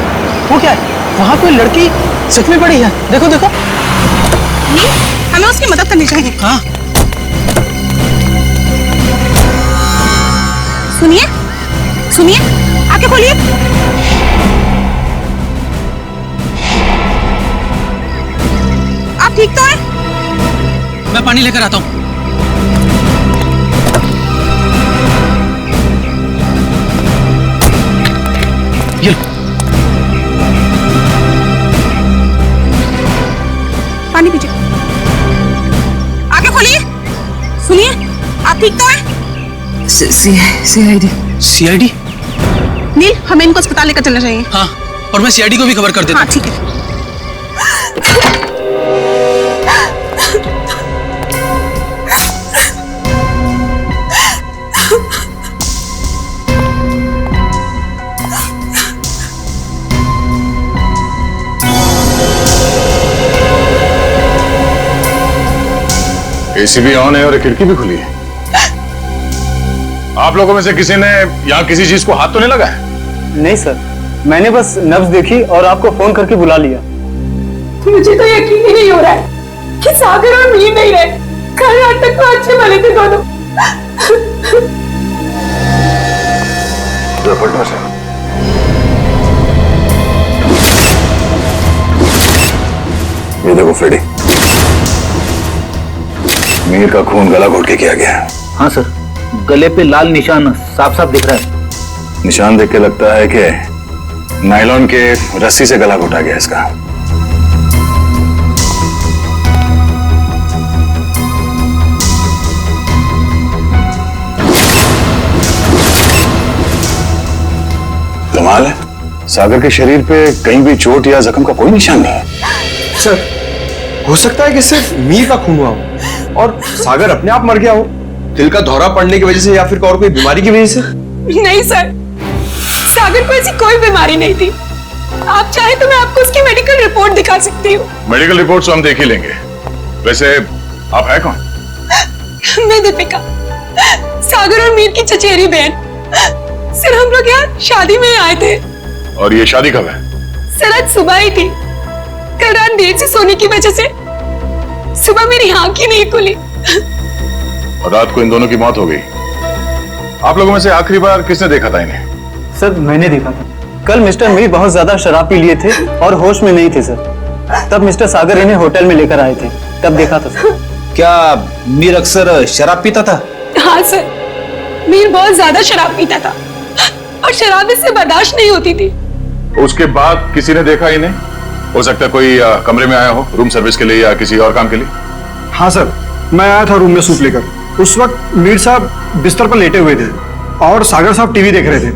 E: वो क्या है? वहाँ कोई लड़की सच में पड़ी है। देखो देखो।
L: नील, हमें उसकी मदद करनी चाहिए।
E: हाँ?
L: सुनिए, सुनिए, आके खोलिए। आप ठीक तो हैं?
E: मैं पानी लेकर आता हूँ।
L: पानी पीजिए। आगे खोलिए। सुनिए, आप ठीक तो हैं? सीआईडी।
H: सीआईडी?
J: नील, हमें इनको अस्पताल लेकर चलना चाहिए।
H: हाँ, और मैं सीआईडी को भी खबर कर देता हूँ।
J: हाँ ठीक है।
C: एसी भी ऑन है और खिड़की भी खुली है। आप लोगों में से किसी ने यहाँ किसी चीज को हाथ तो नहीं लगाया?
H: नहीं सर, मैंने बस नब्ज देखी और आपको फोन करके बुला लिया।
D: मुझे तो यकीन ही नहीं हो रहा है कि सागर और मीर नहीं रहे। कल रात तक तो अच्छे भले थे दोनों।
C: पलटो से। ये देखो फ्रेडी, मीर का खून गला घोट के किया गया है।
H: हाँ सर, गले पे लाल निशान साफ साफ दिख रहा है।
C: निशान देख के लगता है कि नायलॉन के रस्सी से गला घोटा गया इसका। कमाल है, सागर के शरीर पे कहीं भी चोट या जख्म का कोई निशान नहीं है।
K: सर, हो सकता है कि सिर्फ मीर का खून हुआ हो और सागर अपने आप मर गया हो, दिल का दौरा पड़ने की वजह से या फिर और कोई बीमारी की वजह से।
L: नहीं सर, सागर को ऐसी कोई बीमारी नहीं थी। आप चाहे तो मैं आपको उसकी मेडिकल रिपोर्ट दिखा सकती हूँ।
C: मेडिकल रिपोर्ट तो हम देख ही लेंगे। वैसे आप है कौन?
L: मैं दीपिका, सागर और मीर की चचेरी बहन। सर, हम लोग यहाँ शादी में आए थे।
C: और ये शादी कब है?
L: सर, आज सुबह ही थी। कल रात देर से सोने की वजह से सुबह मेरी आंख ही नहीं खुली।
C: और रात को इन दोनों की मौत हो गई। आप लोगों में से आखिरी बार किसने देखा था इन्हें?
H: सर, मैंने देखा था। कल मिस्टर मीर बहुत ज्यादा शराब पी लिए थे और होश में नहीं थे सर। तब मिस्टर सागर इन्हें होटल में लेकर आए थे, तब देखा था सर।
E: क्या मीर अक्सर शराब पीता था?
L: हाँ सर, मीर बहुत ज्यादा शराब पीता था और शराब इससे बर्दाश्त नहीं होती थी।
C: उसके बाद किसी ने देखा इन्हें? हो सकता है कोई कमरे में आया हो रूम सर्विस के लिए या किसी और काम के लिए।
K: हाँ सर, मैं आया था रूम में सूप लेकर। उस वक्त मीर साहब बिस्तर पर लेटे हुए थे और सागर साहब टीवी देख रहे थे।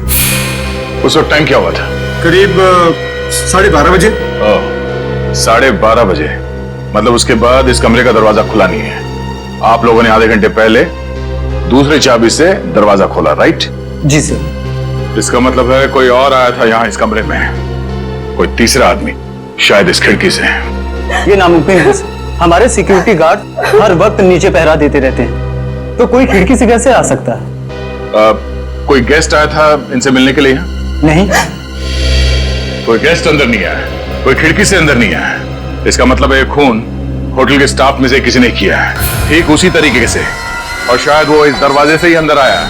C: उस वक्त टाइम क्या हुआ था?
K: करीब 12:30 बजे।
C: 12:30 बजे, मतलब उसके बाद इस कमरे का दरवाजा खुला नहीं है। आप लोगों ने आधे घंटे पहले दूसरी चाबी से दरवाजा खोला, राइट?
H: जी सर।
C: इसका मतलब है कोई और आया था यहाँ इस कमरे में, कोई तीसरा आदमी, शायद इस खिड़की से।
H: ये नामुमकिन है सर। हमारे सिक्योरिटी गार्ड हर वक्त नीचे पहरा देते रहते हैं, तो कोई खिड़की से कैसे आ सकता है?
C: कोई गेस्ट आया था इनसे मिलने के लिए यहाँ?
H: नहीं,
C: कोई गेस्ट अंदर नहीं आया, कोई खिड़की से अंदर नहीं आया। इसका मतलब है खून होटल के स्टाफ में से किसी ने किया है, ठीक उसी तरीके से। और शायद वो इस दरवाजे से ही अंदर आया,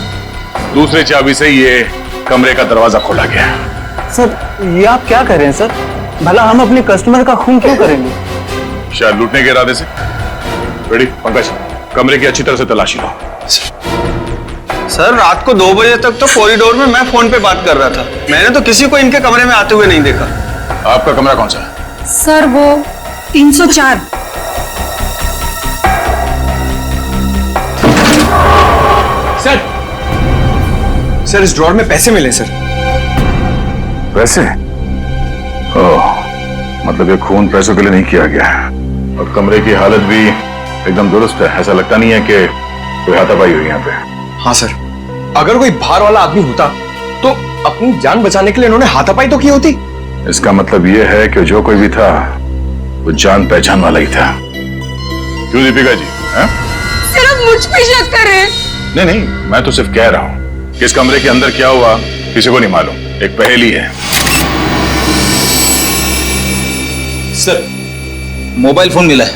C: दूसरे चाबी से ये कमरे का दरवाजा खोला गया।
H: सर, ये आप क्या कर रहे हैं सर? भला हम अपने कस्टमर का खून क्यों करेंगे?
C: शायद लूटने के इरादे से। रेडी पंकज, कमरे की अच्छी तरह से तलाशी लो।
H: सर, रात को 2 बजे तक तो कॉरिडोर में मैं फोन पे बात कर रहा था। मैंने तो किसी को इनके कमरे में आते हुए नहीं देखा।
C: आपका कमरा कौन सा है?
L: सर, वो 304।
K: सर, इस ड्रॉर में पैसे मिले सर।
C: पैसे? ओह, मतलब ये खून पैसों के लिए नहीं किया गया। और कमरे की हालत भी एकदम दुरुस्त है, ऐसा लगता नहीं है कि कोई हाथापाई हुई यहाँ पे।
K: हाँ सर, अगर कोई बाहर वाला आदमी होता तो अपनी जान बचाने के लिए इन्होंने हाथापाई तो की होती।
C: इसका मतलब ये है कि जो कोई भी था वो जान पहचान वाला ही था। क्यों दीपिका जी?
L: सिर्फ मुझ पे शक कर रहे हैं।
C: नहीं नहीं, मैं तो सिर्फ कह रहा हूँ कि इस कमरे के अंदर क्या हुआ किसी को नहीं मालूम, एक पहेली है।
E: सर, मोबाइल फोन मिला है।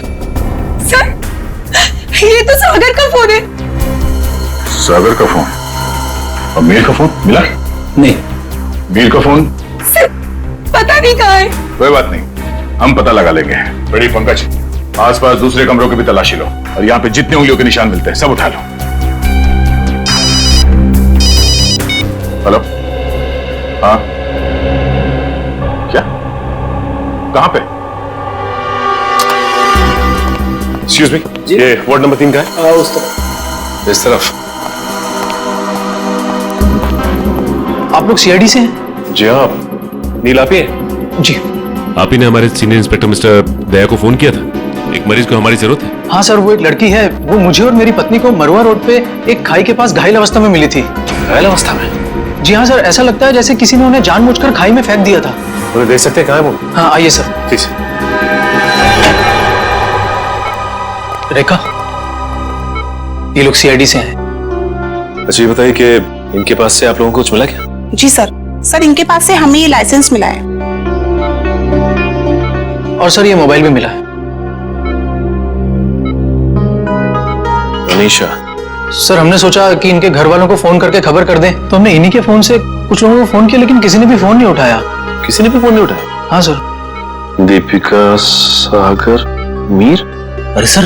L: सर, ये तो सागर का फोन है।
C: सागर का फोन? और मीर का फोन मिला?
E: नहीं।
C: मीर का फोन?
L: सर, पता नहीं कहाँ है।
C: कोई बात नहीं, हम पता लगा लेंगे। बड़ी पंकज, आसपास दूसरे कमरों की भी तलाशी लो और यहाँ पे जितने उंगलियों के निशान मिलते हैं सब उठा लो। हेलो? हाँ, क्या? कहाँ पे? एक्सक्यूज मी, ये वार्ड नंबर 3 का है?
H: उस तरफ।
C: इस तरफ?
H: आप लोग सीआईडी से हैं?
A: जी हाँ, नील आप ही हैं?
H: जी
M: आप ही ने हमारे सीनियर इंस्पेक्टर मिस्टर दया को फोन किया था। एक मरीज को हमारी जरूरत है।
H: हाँ सर, वो एक लड़की है, वो मुझे और मेरी पत्नी को मरुआ रोड पे एक खाई के पास घायल अवस्था में मिली थी।
A: घायल अवस्था में?
H: जी हाँ सर, ऐसा लगता है जैसे किसी ने उन्हें जानबूझकर खाई में फेंक दिया था।
A: उन्हें देख सकते हैं कहाँ है वो?
H: हाँ आइए सर।
A: ठीक है।
H: रेखा, ये लोग सीआईडी से हैं।
A: अच्छा ये बताइए कि इनके पास से आप लोगों को कुछ मिला क्या?
J: जी सर इनके पास से हमें ये लाइसेंस मिला है
H: और सर ये मोबाइल भी मिला है।
A: अनीशा?
H: सर हमने सोचा कि इनके घर वालों को फोन करके खबर कर दें, तो हमने इन्हीं के फोन से कुछ लोगों को फोन किया, लेकिन किसी ने भी फोन नहीं उठाया।
A: किसी ने भी फोन नहीं उठाया?
H: हाँ सर।
A: दीपिका, सागर, मीर?
H: अरे सर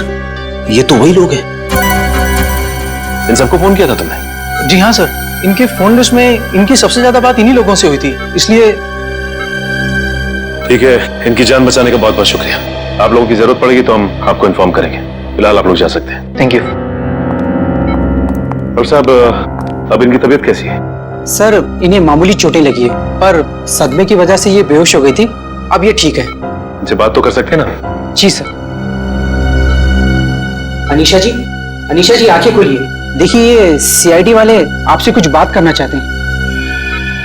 H: ये तो वही लोग हैं।
A: इन सबको फोन किया था तुमने?
H: जी हाँ सर, इनके फोन लिस्ट में इनकी सबसे ज्यादा बात इन्हीं लोगों से हुई थी, इसलिए।
A: ठीक है, इनकी जान बचाने का बहुत बहुत शुक्रिया। आप लोगों की जरूरत पड़ेगी तो हम आपको इन्फॉर्म करेंगे। फिलहाल आप लोग जा सकते हैं।
H: Thank you.
A: डॉक्टर साहब, अब इनकी तबीयत कैसी है?
H: सर इन्हें मामूली चोटें लगी है, पर सदमे की वजह से ये बेहोश हो गई थी। अब ये ठीक है।
A: इनसे बात तो कर सकते हैं ना?
H: जी सर। अनीशा जी आंखें खोलिए। देखिए ये सीआईडी वाले आपसे कुछ बात करना चाहते हैं।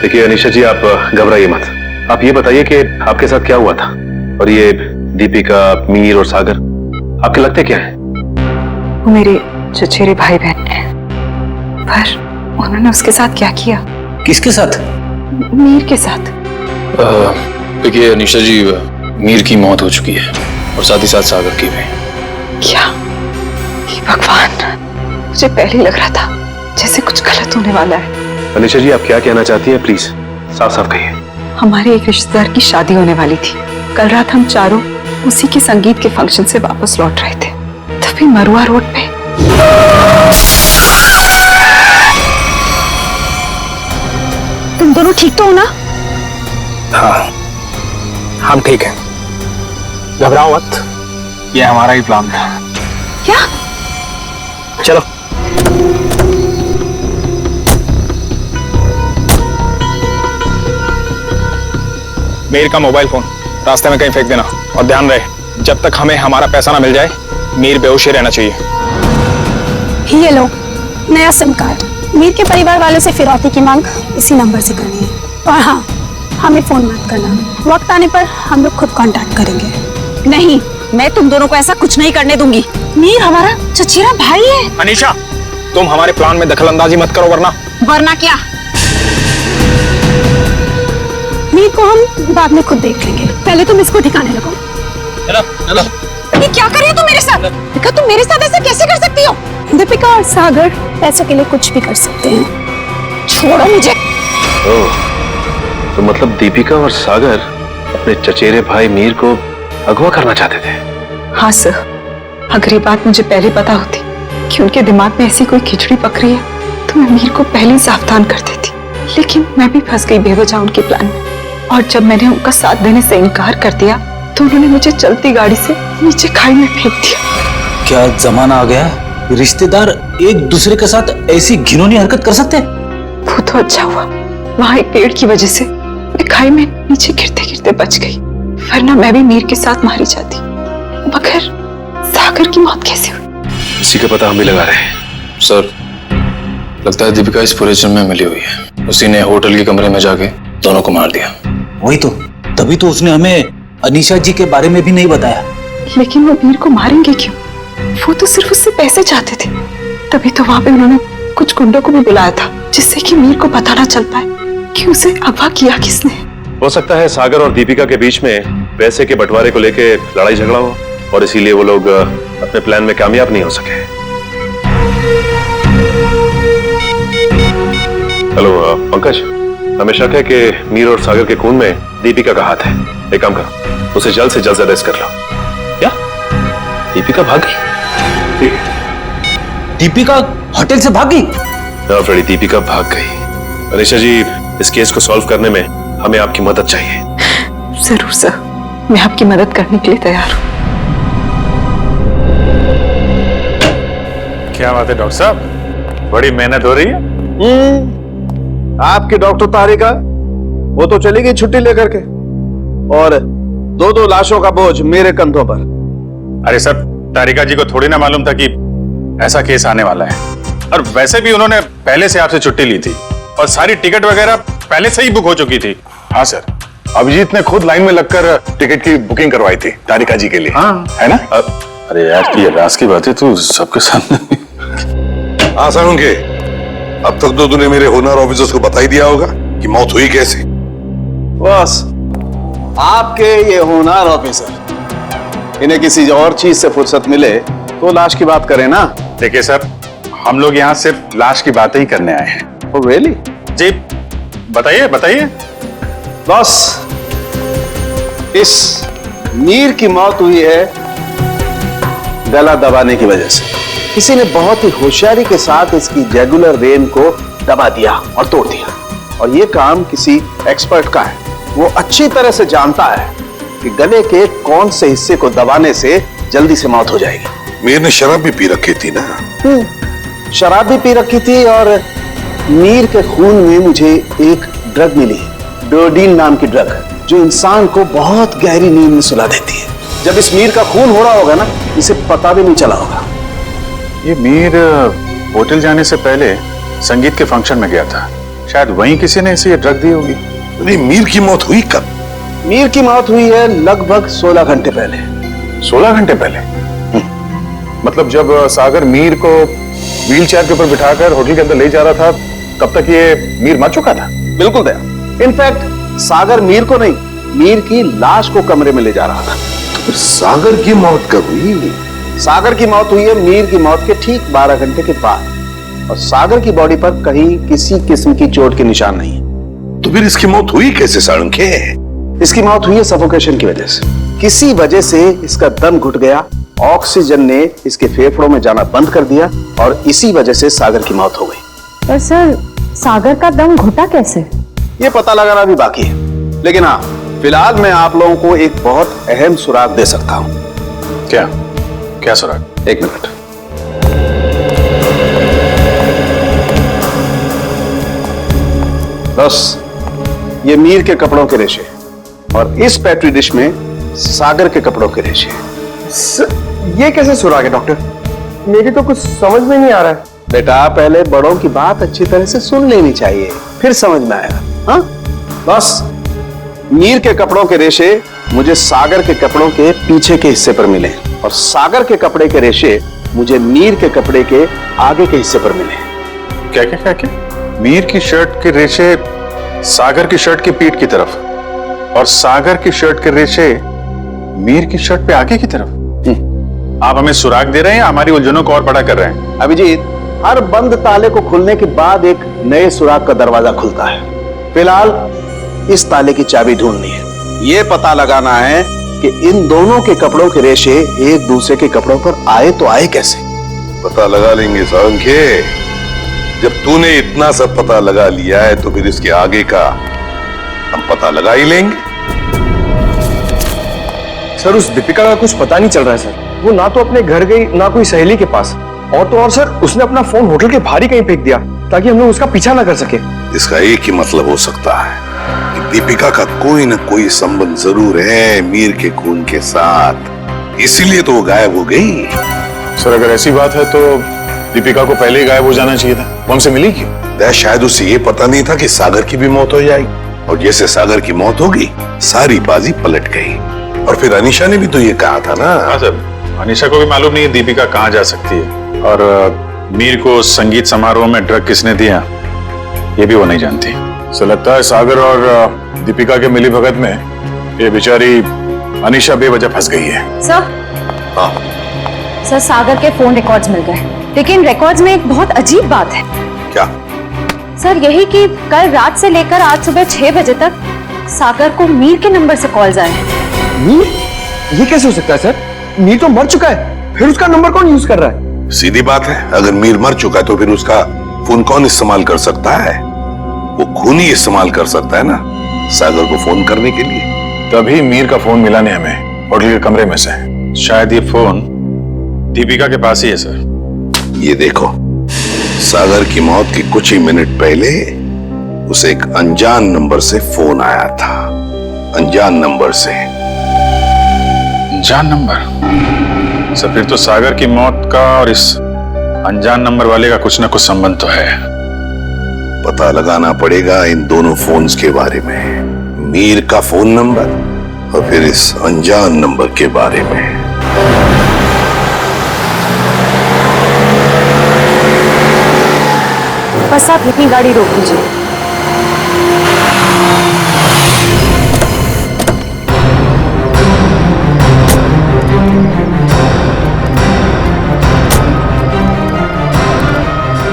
A: देखिए अनीशा जी, आप घबराइए मत। आप ये बताइए कि आपके साथ क्या हुआ था, और ये दीपिका, मीर और सागर आपके लगते क्या हैं?
J: वो मेरे चचेरे भाई बहन हैं, पर उन्होंने उसके साथ क्या किया?
H: किसके साथ?
J: मीर के साथ।
N: देखिए अनीशा जी, मीर की मौत हो चुकी है और साथ ही साथ सागर की भी।
J: क्या? हे भगवान, मुझे पहले ही लग रहा था जैसे कुछ गलत होने वाला है।
A: अनीशा जी, आप क्या कहना चाहती हैं? प्लीज साफ साफ कहिए।
J: हमारे एक रिश्तेदार की शादी होने वाली थी। कल रात हम चारों उसी के संगीत के फंक्शन से वापस लौट रहे थे, तभी मरुआ रोड पे तुम दोनों ठीक तो हो ना?
H: हाँ हम ठीक हैं, घबराओ मत, ये हमारा ही प्लान था।
J: क्या?
H: चलो।
N: मीर का मोबाइल फोन रास्ते में कहीं फेंक देना, और ध्यान रहे जब तक हमें हमारा पैसा ना मिल जाए मीर बेहोश ही रहना चाहिए।
J: ये लो नया सिम कार्ड। मीर के परिवार वालों से फिरौती की मांग इसी नंबर से करनी है, और हाँ हमें फोन मत करना। वक्त आने पर हम लोग खुद कांटेक्ट करेंगे। नहीं, मैं तुम दोनों को ऐसा कुछ नहीं करने दूंगी। मीर हमारा चचेरा भाई है।
N: अनीशा, तुम हमारे प्लान में दखलंदाजी मत करो, वरना
J: क्या? मीर को हम बाद में खुद देख लेंगे, पहले तुम इसको ठिकाने लगाओ।
N: चलो।
J: ये क्या कर रही हो तुम मेरे साथ? दीपिका, तुम मेरे साथ ऐसा कैसे कर सकती हो? दीपिका और सागर पैसों के लिए कुछ भी कर सकते हैं, छोड़ो मुझे।
A: तो मतलब दीपिका और सागर अपने चचेरे भाई मीर को अगवा करना चाहते थे?
J: हाँ सर, अगर ये बात मुझे पहले पता होती कि उनके दिमाग में ऐसी कोई खिचड़ी पक रही है तो मैं मीर को पहले ही सावधान कर देती, लेकिन मैं भी फंस गई बेवजह उनके प्लान में। और जब मैंने उनका साथ देने से इनकार कर दिया तो उन्होंने मुझे चलती गाड़ी से नीचे खाई में फेंक दिया।
H: क्या जमाना आ गया है, रिश्तेदार एक दूसरे के साथ ऐसी घिनौनी हरकत कर सकते हैं?
J: वो तो अच्छा हुआ वहां एक पेड़ की वजह से मैं खाई में नीचे गिरते गिरते बच गई, वरना मैं भी मीर के साथ मारी जाती। मगर सागर की मौत कैसे हुई?
A: इसी का पता हम भी लगा रहे हैं।
N: सर, लगता है दीपिका इस पूरे जिम में मिली हुई है। उसी ने होटल के कमरे में जाके दोनों को मार दिया।
H: वही तो, तभी तो उसने हमें अनीशा जी के बारे में भी नहीं बताया।
J: लेकिन वो मीर को मारेंगे क्यों? वो तो सिर्फ उससे पैसे चाहते थे। तभी तो वहां पे उन्होंने कुछ गुंडों को भी बुलाया था, जिससे कि मीर को पता ना चल पाए कि उसे अगवा किया किसने।
A: हो सकता है सागर और दीपिका के बीच में पैसे के बंटवारे को लेकर लड़ाई झगड़ा हो, और इसीलिए वो लोग अपने प्लान में कामयाब नहीं हो सके। हेलो पंकज, हमें शक है कि मीर और सागर के खून में दीपिका का हाथ है। एक काम करो, उसे जल्द से जल्द अरेस्ट कर लो। क्या दीपिका भाग गई?
H: दीपिका होटल से भाग गई?
A: हाँ फ्रेडी, दीपिका भाग गई। अनीशा जी, इस केस को सॉल्व करने में हमें आपकी मदद चाहिए।
J: जरूर सर, मैं आपकी मदद करने के लिए तैयार हूँ।
C: क्या बात है डॉक्टर साहब, बड़ी मेहनत हो रही है।
K: आपकी डॉक्टर तारिका, वो तो चली गई छुट्टी लेकर के, और दो दो लाशों का बोझ मेरे कंधों पर।
C: अरे सर, तारिका जी को थोड़ी ना मालूम था कि ऐसा केस आने वाला है, और वैसे भी उन्होंने पहले से आपसे छुट्टी ली थी और सारी टिकट वगैरह पहले से ही बुक हो चुकी थी। हाँ सर,
A: अभिजीत ने खुद लाइन में लगकर टिकट की बुकिंग करवाई थी तारिका जी के लिए।
C: हाँ
A: है ना?
C: अरे यार, ये राज की बात है तो सबके सामने।
B: हाँ साळुंखे, अब तक तो तूने मेरे होनर ऑफिसर्स को बता ही दिया होगा कि मौत हुई कैसे।
K: बस आपके ये होनहार ऑफिसर, इन्हें किसी और चीज से फुर्सत मिले तो लाश की बात करें ना।
C: देखिए सर, हम लोग यहाँ सिर्फ लाश की बातें ही करने आए हैं।
K: Oh really?
C: जी बताइए बताइए।
K: बस इस मीर की मौत हुई है गला दबाने की वजह से। किसी ने बहुत ही होशियारी के साथ इसकी जैगुलर वेन को दबा दिया और तोड़ दिया, और ये काम किसी एक्सपर्ट का है। वो अच्छी तरह से जानता है कि गले के कौन से हिस्से को दबाने से जल्दी से मौत हो जाएगी।
B: मीर ने शराब भी पी रखी थी ना?
K: शराब भी पी रखी थी, और मीर के खून में मुझे एक ड्रग मिली, डोडीन नाम की ड्रग, जो इंसान को बहुत गहरी नींद में सुला देती है। जब इस मीर का खून हो रहा होगा ना, इसे पता भी नहीं चला होगा।
C: ये मीर होटल जाने से पहले संगीत के फंक्शन में गया था, शायद वहीं किसी ने इसे ये ड्रग दी होगी।
B: नहीं, मीर की मौत हुई कब?
K: मीर की मौत हुई है लगभग 16 घंटे पहले।
C: 16 घंटे पहले? मतलब जब सागर मीर को व्हीलचेयर के ऊपर बिठाकर होटल के अंदर ले जा रहा था, तब तक ये मीर मर चुका था?
K: बिल्कुल दया। इनफैक्ट सागर मीर को नहीं, मीर की लाश को कमरे में ले जा रहा था।
B: तो फिर सागर की मौत कब हुई?
K: सागर की मौत हुई है मीर की मौत के ठीक 12 घंटे के बाद, और सागर की बॉडी पर कहीं किसी किस्म की चोट के निशान नहीं है।
B: तो फिर इसकी मौत हुई कैसे साळुंखे?
K: इसकी मौत हुई है सफोकेशन की वजह से। किसी वजह से इसका दम घुट गया, ऑक्सीजन ने इसके फेफड़ों में जाना बंद कर दिया, और इसी वजह से सागर की मौत हो गई।
J: पर सर, सागर का दम घुटा कैसे?
K: ये पता लगाना भी बाकी है, लेकिन हाँ, फिलहाल मैं आप लोगों को एक बहुत अहम सुराग दे सकता हूं।
C: क्या क्या सुराग?
K: एक मिनट। बस ये मीर के कपड़ों के रेशे, और इस पेट्री डिश में सागर के कपड़ों के रेशे।
H: ये कैसे सुराग है डॉक्टर? मेरी तो कुछ समझ में नहीं आ रहा है।
K: बेटा, पहले बड़ों की बात अच्छी तरह से सुन लेनी चाहिए, फिर समझ में आएगा। हाँ, बस मीर के कपड़ों के रेशे मुझे सागर के कपड़ों के पीछे के हिस्से पर मिले, और सागर के कपड़े के रेशे मुझे मीर के कपड़े के आगे के हिस्से पर मिले।
C: क्या क्या क्या क्या? मीर की शर्ट के रेशे सागर की शर्ट की पीठ की तरफ, और सागर की शर्ट के रेशे मीर की शर्ट पे आगे की तरफ। आप हमें सुराग दे रहे हैं, हमारी उलझनों को और बड़ा कर रहे हैं।
K: अभिजीत, हर बंद ताले को खुलने के बाद एक नए सुराग का दरवाजा खुलता है। फिलहाल इस ताले की चाबी ढूंढनी है। ये पता लगाना है कि इन दोनों के कपड़ों के रेशे एक दूसरे के कपड़ों पर आए तो आए कैसे।
B: पता लगा लेंगे साळुंखे। जब तूने इतना सब पता लगा लिया है तो फिर इसके आगे का हम पता लगा ही लेंगे।
H: सर, उस दीपिका का कुछ पता नहीं चल रहा है सर। वो ना तो अपने घर गई, ना कोई सहेली के पास, और तो और सर, उसने अपना फोन होटल के बाहर ही कहीं फेंक दिया ताकि हम लोग उसका पीछा ना कर सके।
B: इसका एक ही मतलब हो सकता है कि दीपिका का कोई ना कोई संबंध जरूर है मीर के खून के साथ, इसीलिए तो वो गायब हो गई।
C: सर, अगर ऐसी बात है तो दीपिका को पहले ही गायब हो जाना चाहिए था। वो हमसे मिली क्यों?
B: शायद उसे ये पता नहीं था कि सागर की भी मौत हो जाएगी, और जैसे सागर की मौत होगी सारी बाजी पलट गई। और फिर अनीशा ने भी तो ये कहा था ना।
C: हाँ सर, अनीशा को भी मालूम नहीं है दीपिका कहाँ जा सकती है, और मीर को संगीत समारोह में ड्रग किसने दिया ये भी वो नहीं जानती। सो लगता है सागर और दीपिका के मिली भगत में ये बेचारी अनीशा बेवजह फंस गई है।
J: सर,
B: हाँ
J: सर, सागर के फोन रिकॉर्ड्स मिल गए, लेकिन रिकॉर्ड्स में एक बहुत अजीब बात है।
B: क्या?
J: सर, यही कि कल रात से लेकर आज सुबह 6 बजे तक सागर को मीर के नंबर से कॉल्स आए हैं।
H: मीर? ये कैसे हो सकता है सर? मीर तो मर चुका है, फिर उसका नंबर कौन यूज कर रहा है?
B: सीधी बात है, अगर मीर मर चुका है तो फिर उसका फोन कौन इस्तेमाल कर सकता है? वो खून ही इस्तेमाल कर सकता है ना सागर को फोन करने के लिए।
C: तभी मीर का फोन मिला नहीं हमें होटल के कमरे में से। शायद ये फोन दीपिका के पास ही है सर।
B: ये देखो, सागर की मौत के कुछ ही मिनट पहले
G: उसे एक अनजान नंबर से फोन आया था। अनजान नंबर से।
C: अनजान नंबर? सर फिर तो सागर की मौत का और इस अनजान नंबर वाले का कुछ ना कुछ संबंध तो है।
G: पता लगाना पड़ेगा इन दोनों फोन्स के बारे में, मीर का फोन नंबर और फिर इस अनजान नंबर के बारे में।
J: बस आप अपनी गाड़ी रोक दीजिए।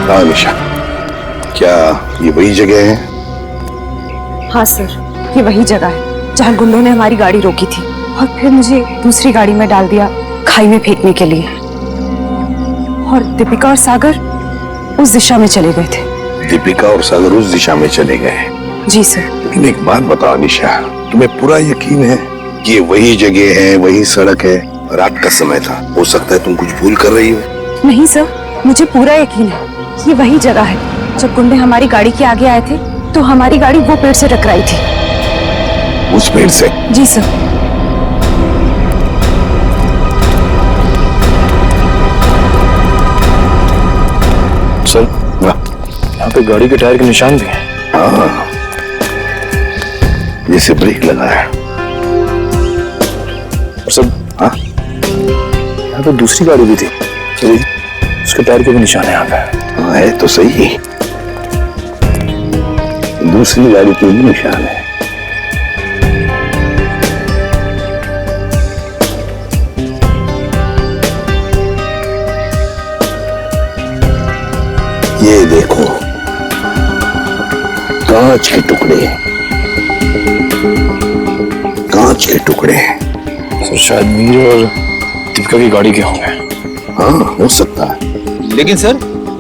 G: हाँ निशा, क्या ये वही जगह है?
J: हाँ सर, ये वही जगह है जहाँ गुंडों ने हमारी गाड़ी रोकी थी और फिर मुझे दूसरी गाड़ी में डाल दिया खाई में फेंकने के लिए। और दीपिका और सागर उस दिशा में चले गए थे।
G: दीपिका और सागर उस दिशा में चले गए?
J: जी सर।
G: लेकिन एक बात बताओ निशा, तुम्हें पूरा यकीन है कि ये वही जगह है, वही सड़क है? रात का समय था, हो सकता है तुम कुछ भूल कर रही हो।
J: नहीं सर, मुझे पूरा यकीन है ये वही जगह है। जब गुंडे हमारी गाड़ी के आगे आए थे तो हमारी गाड़ी वो पेड़ से टकराई थी।
G: उस पेड़ से?
J: जी सर।
A: सर, यहाँ पे गाड़ी के टायर के निशान भी हैं।
G: हाँ, जैसे ब्रेक लगा है।
A: और सब
G: हाँ,
A: यहाँ पे दूसरी गाड़ी भी थी, उसके टायर के भी निशान है यहाँ पे।
G: हाँ है तो सही, दूसरी गाड़ी के भी निशान है। ये देखो, कांच के टुकड़े, कांच के टुकड़े।
A: सर शायद मीर और दीपिका की गाड़ी के होंगे।
G: हाँ हो सकता है।
F: लेकिन सर,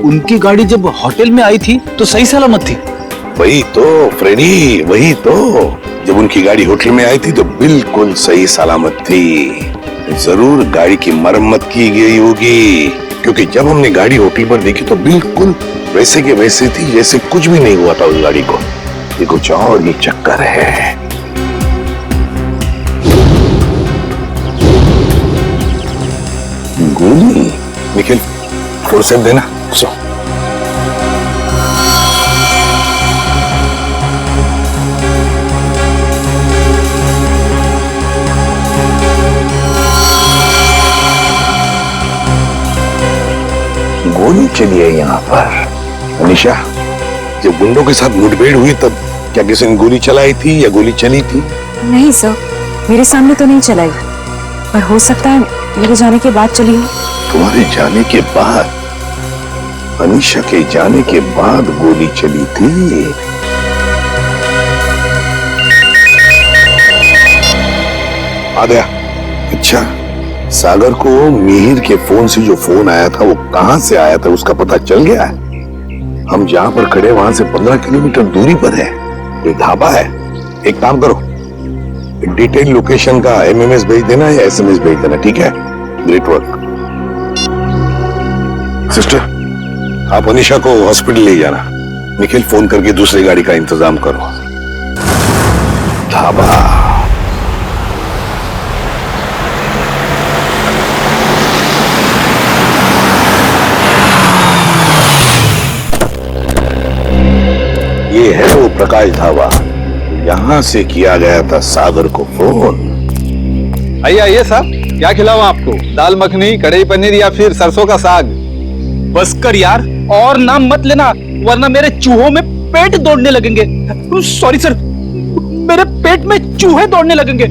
F: उनकी गाड़ी जब होटल में आई थी तो सही सलामत थी।
G: वही तो फ्रेडी, वही तो। जब उनकी गाड़ी होटल में आई थी तो बिल्कुल सही सलामत थी। जरूर गाड़ी की मरम्मत की गई होगी, क्योंकि जब हमने गाड़ी होटल पर देखी तो बिल्कुल वैसे के वैसे थी जैसे कुछ भी नहीं हुआ था उस गाड़ी को। ये कुछ और ही चक्कर है। गोली? निखिल, फोर्सेप देना। सो गोली चली है यहाँ पर। अनिशा, जब गुंडों के साथ मुठभेड़ हुई तब क्या किसी ने गोली चलाई थी या गोली चली थी?
J: नहीं सर, मेरे सामने तो नहीं चलाई, पर हो सकता है मेरे जाने के बाद चली हो।
G: तुम्हारे जाने के बाद? अनिशा के जाने के बाद गोली चली थी? आ गया। अच्छा, सागर को मिहिर के फोन से जो फोन आया था वो कहां से आया था उसका पता चल गया है? हम जहां पर खड़े वहां से 15 किलोमीटर दूरी पर है, कोई ढाबा है। एक काम करो, डिटेल लोकेशन का एमएमएस भेज देना या एसएमएस भेज देना, ठीक है? Great work. सिस्टर, आप अनिशा को हॉस्पिटल ले जाना। निखिल, फोन करके दूसरी गाड़ी का इंतजाम करो। ढाबा। ये है वो प्रकाश ढाबा, यहां से किया गया था सागर को फोन।
N: आइए आइए साहब, क्या खिलाऊं आपको? दाल मखनी, कढ़ाई पनीर या फिर सरसों का साग?
F: बस कर यार, और नाम मत लेना वरना मेरे चूहों में पेट दौड़ने लगेंगे। सॉरी सर, मेरे पेट में चूहे दौड़ने लगेंगे।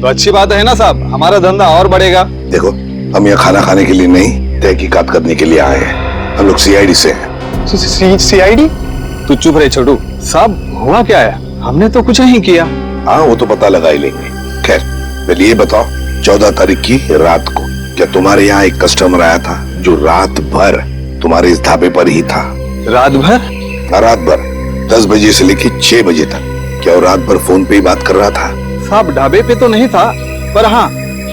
N: तो अच्छी बात है ना साहब, हमारा धंधा और बढ़ेगा।
G: देखो, हम यहाँ खाना खाने के लिए नहीं, तहकीकात करने के लिए आए हैं। हम लोग सीआईडी से हैं।
N: सीआईडी? तू चुप रहे छोटू। साहब, हुआ क्या है? हमने तो कुछ नहीं किया।
G: हाँ, वो तो पता लगा ही लेंगे। खैर, पहले ये बताओ, 14 तारीख की रात को क्या तुम्हारे यहाँ एक कस्टमर आया था जो रात भर तुम्हारे इस ढाबे पर ही था?
N: रात भर?
G: हाँ, रात भर 10 बजे से लेकर 6 बजे तक। क्या वो रात भर फोन पे ही बात कर रहा था?
N: साहब, ढाबे पे तो नहीं था, पर हाँ,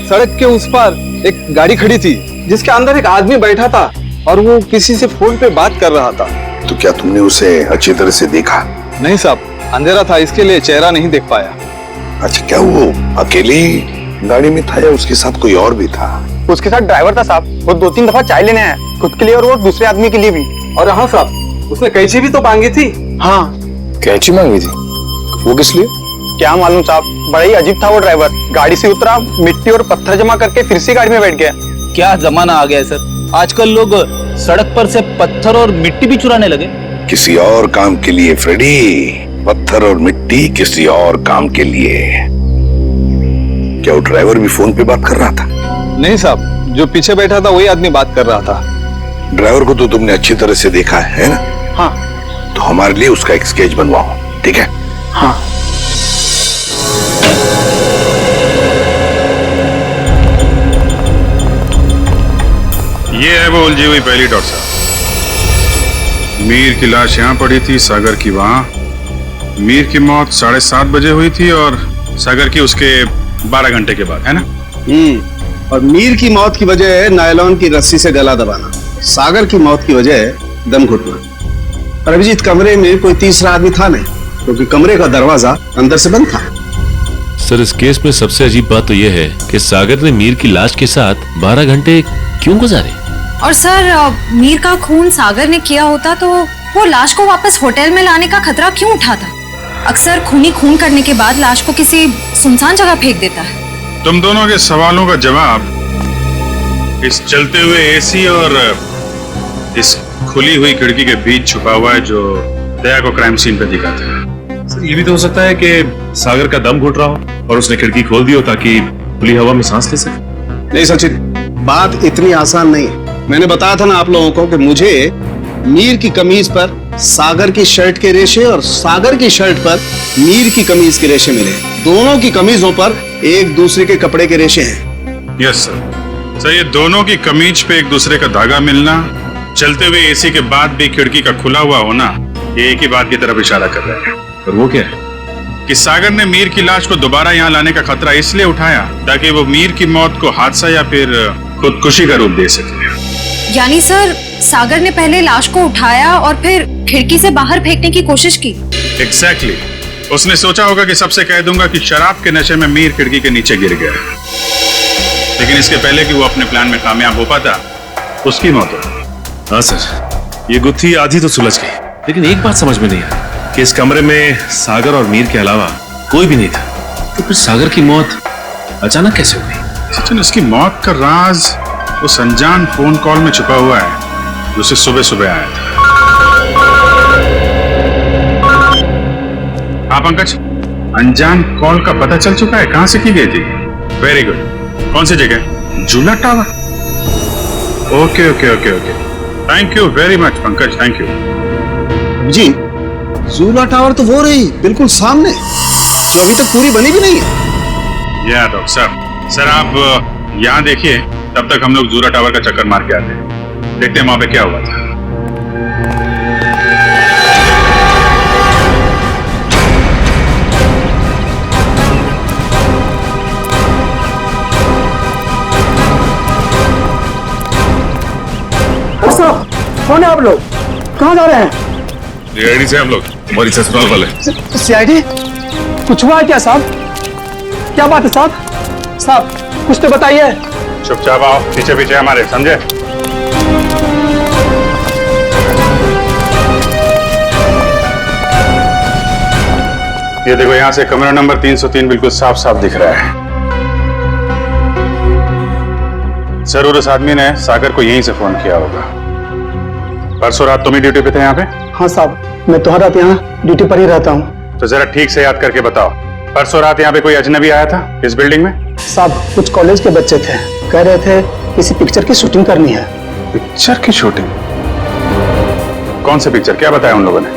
N: सड़क के उस पार एक गाड़ी खड़ी थी जिसके अंदर एक आदमी बैठा था और वो किसी से फोन पे बात कर रहा था।
G: तो क्या तुमने उसे अच्छी तरह से देखा?
F: नहीं साहब, अंधेरा था इसके लिए चेहरा नहीं देख पाया।
G: अच्छा, क्या वो अकेली गाड़ी में था या उसके साथ कोई और भी था?
F: उसके साथ ड्राइवर था साहब, वो 2-3 दफा चाय लेने आया, खुद के लिए और वो दूसरे आदमी के लिए भी। और हाँ साहब, उसने कैंची भी तो मांगी थी। हाँ,
K: कैंची मांगी थी? वो किस लिए?
F: क्या मालूम साहब, बड़ा ही अजीब था वो ड्राइवर। गाड़ी से उतरा, मिट्टी और पत्थर जमा करके फिर से गाड़ी में बैठ गया। क्या जमाना आ गया है सर, आजकल लोग सड़क पर से पत्थर और मिट्टी भी चुराने लगे।
G: किसी और काम के लिए फ्रेडी, पत्थर और मिट्टी किसी और काम के लिए। क्या वो ड्राइवर भी फोन पे बात कर रहा था?
F: नहीं साहब, जो पीछे बैठा था वही आदमी बात कर रहा था।
G: ड्राइवर को तो तुमने अच्छी तरह से देखा है ना?
F: हाँ।
G: तो हमारे लिए उसका एक स्केच बनवाओ, ठीक है?
F: हाँ।
C: ये है वो उलझी हुई पहली, डॉक्टर साहब। मीर की लाश यहाँ पड़ी थी, सागर की वहाँ। मीर की मौत 7:30 बजे हुई थी और सागर की उसके 12 घंटे के बाद, है ना?
K: और मीर की मौत की वजह है नायलॉन की रस्सी से गला दबाना, सागर की मौत की वजह है दम घुटना। और अभिजीत, कमरे में कोई तीसरा आदमी था नहीं, क्योंकि कमरे का दरवाजा अंदर से बंद था।
M: सर, इस केस में सबसे अजीब बात तो यह है कि सागर ने मीर की लाश के साथ 12 घंटे क्यों गुजारे?
L: और सर, मीर का खून सागर ने किया होता तो वो लाश को वापस होटल में लाने का खतरा क्यों उठाता? अक्सर खूनी खून करने के बाद लाश को किसी सुनसान जगह फेंक देता है।
C: तुम दोनों के सवालों का जवाब इस चलते हुए एसी और इस खुली हुई खिड़की के बीच छुपा हुआ है, जो दया को क्राइम सीन पे दिखाता है।
M: सर, ये भी तो हो सकता है कि सागर का दम घुट रहा हो और उसने खिड़की खोल दी हो ताकि खुली हवा में सांस ले सके।
K: नहीं सचिन, बात इतनी आसान नहीं है। मैंने बताया था ना आप लोगों को कि मुझे मीर की कमीज पर सागर की शर्ट के रेशे और सागर की शर्ट पर मीर की कमीज के रेशे मिले। दोनों की कमीजों पर एक दूसरे के कपड़े के रेशे हैं।
C: Yes sir. सर, ये दोनों की कमीज पे एक दूसरे का धागा मिलना, चलते हुए एसी के बाद भी खिड़की का खुला हुआ होना, ये एक ही बात की तरफ इशारा कर रहा है।
M: और वो क्या है?
C: कि सागर ने मीर की लाश को दोबारा यहाँ लाने का खतरा इसलिए उठाया ताकि वो मीर की मौत को हादसा या फिर खुदकुशी का रूप दे सके।
L: यानी सर, सागर ने पहले लाश को उठाया और फिर खिड़की से बाहर फेंकने की कोशिश की।
C: एग्जैक्टली। उसने सोचा होगा कि सबसे कह दूंगा कि शराब के नशे में मीर खिड़की के नीचे गिर गया, लेकिन इसके पहले कि वो अपने प्लान में कामयाब हो पाता, उसकी मौत हो।
M: हाँ सर, ये गुत्थी आधी तो सुलझ गई, लेकिन एक बात समझ में नहीं आई कि इस कमरे में सागर और मीर के अलावा कोई भी नहीं था, तो फिर सागर की मौत अचानक कैसे हुई?
C: सचिन, उसकी मौत का राज उस अनजान फोन कॉल में छुपा हुआ है जो उसे सुबह सुबह आया था। हाँ पंकज, अनजान कॉल का पता चल चुका है कहां से की गई थी? Very good. कौन सी जगह? झूला tower. Okay okay okay okay, thank you very much Pankaj, thank you.
K: जी, झूला टावर तो वो रही बिल्कुल सामने, जो अभी तक पूरी बनी भी नहीं है।
C: या डॉक्टर साहब, सर आप यहाँ देखिए, तब तक हम लोग जूरा टावर का चक्कर मार के आते हैं, देखते हैं वहां पे क्या हुआ था।
F: कौन है आप लोग? कहाँ जा रहे हैं?
C: सीआईडी से हम लोग, हमारी ससुराल वाले।
F: सीआईडी? कुछ हुआ है क्या साहब? क्या बात है साहब? साहब कुछ तो बताइए।
C: चुपचाप आओ, पीछे पीछे हमारे, समझे? ये देखो, यहां से कमरा नंबर 303 बिल्कुल साफ साफ दिख रहा है। जरूर उस आदमी ने सागर को यहीं से फोन किया होगा। परसों रात तुम ही ड्यूटी पे थे यहाँ पे?
F: हाँ साहब, मैं तो हर रात यहाँ ड्यूटी पर ही रहता हूँ।
C: तो जरा ठीक से याद करके बताओ, परसों रात यहाँ पे कोई अजनबी आया था इस बिल्डिंग में?
F: साहब, कुछ कॉलेज के बच्चे थे, कह रहे थे किसी पिक्चर की शूटिंग करनी है।
C: पिक्चर की शूटिंग? कौन सी पिक्चर, क्या बताया उन लोगों ने?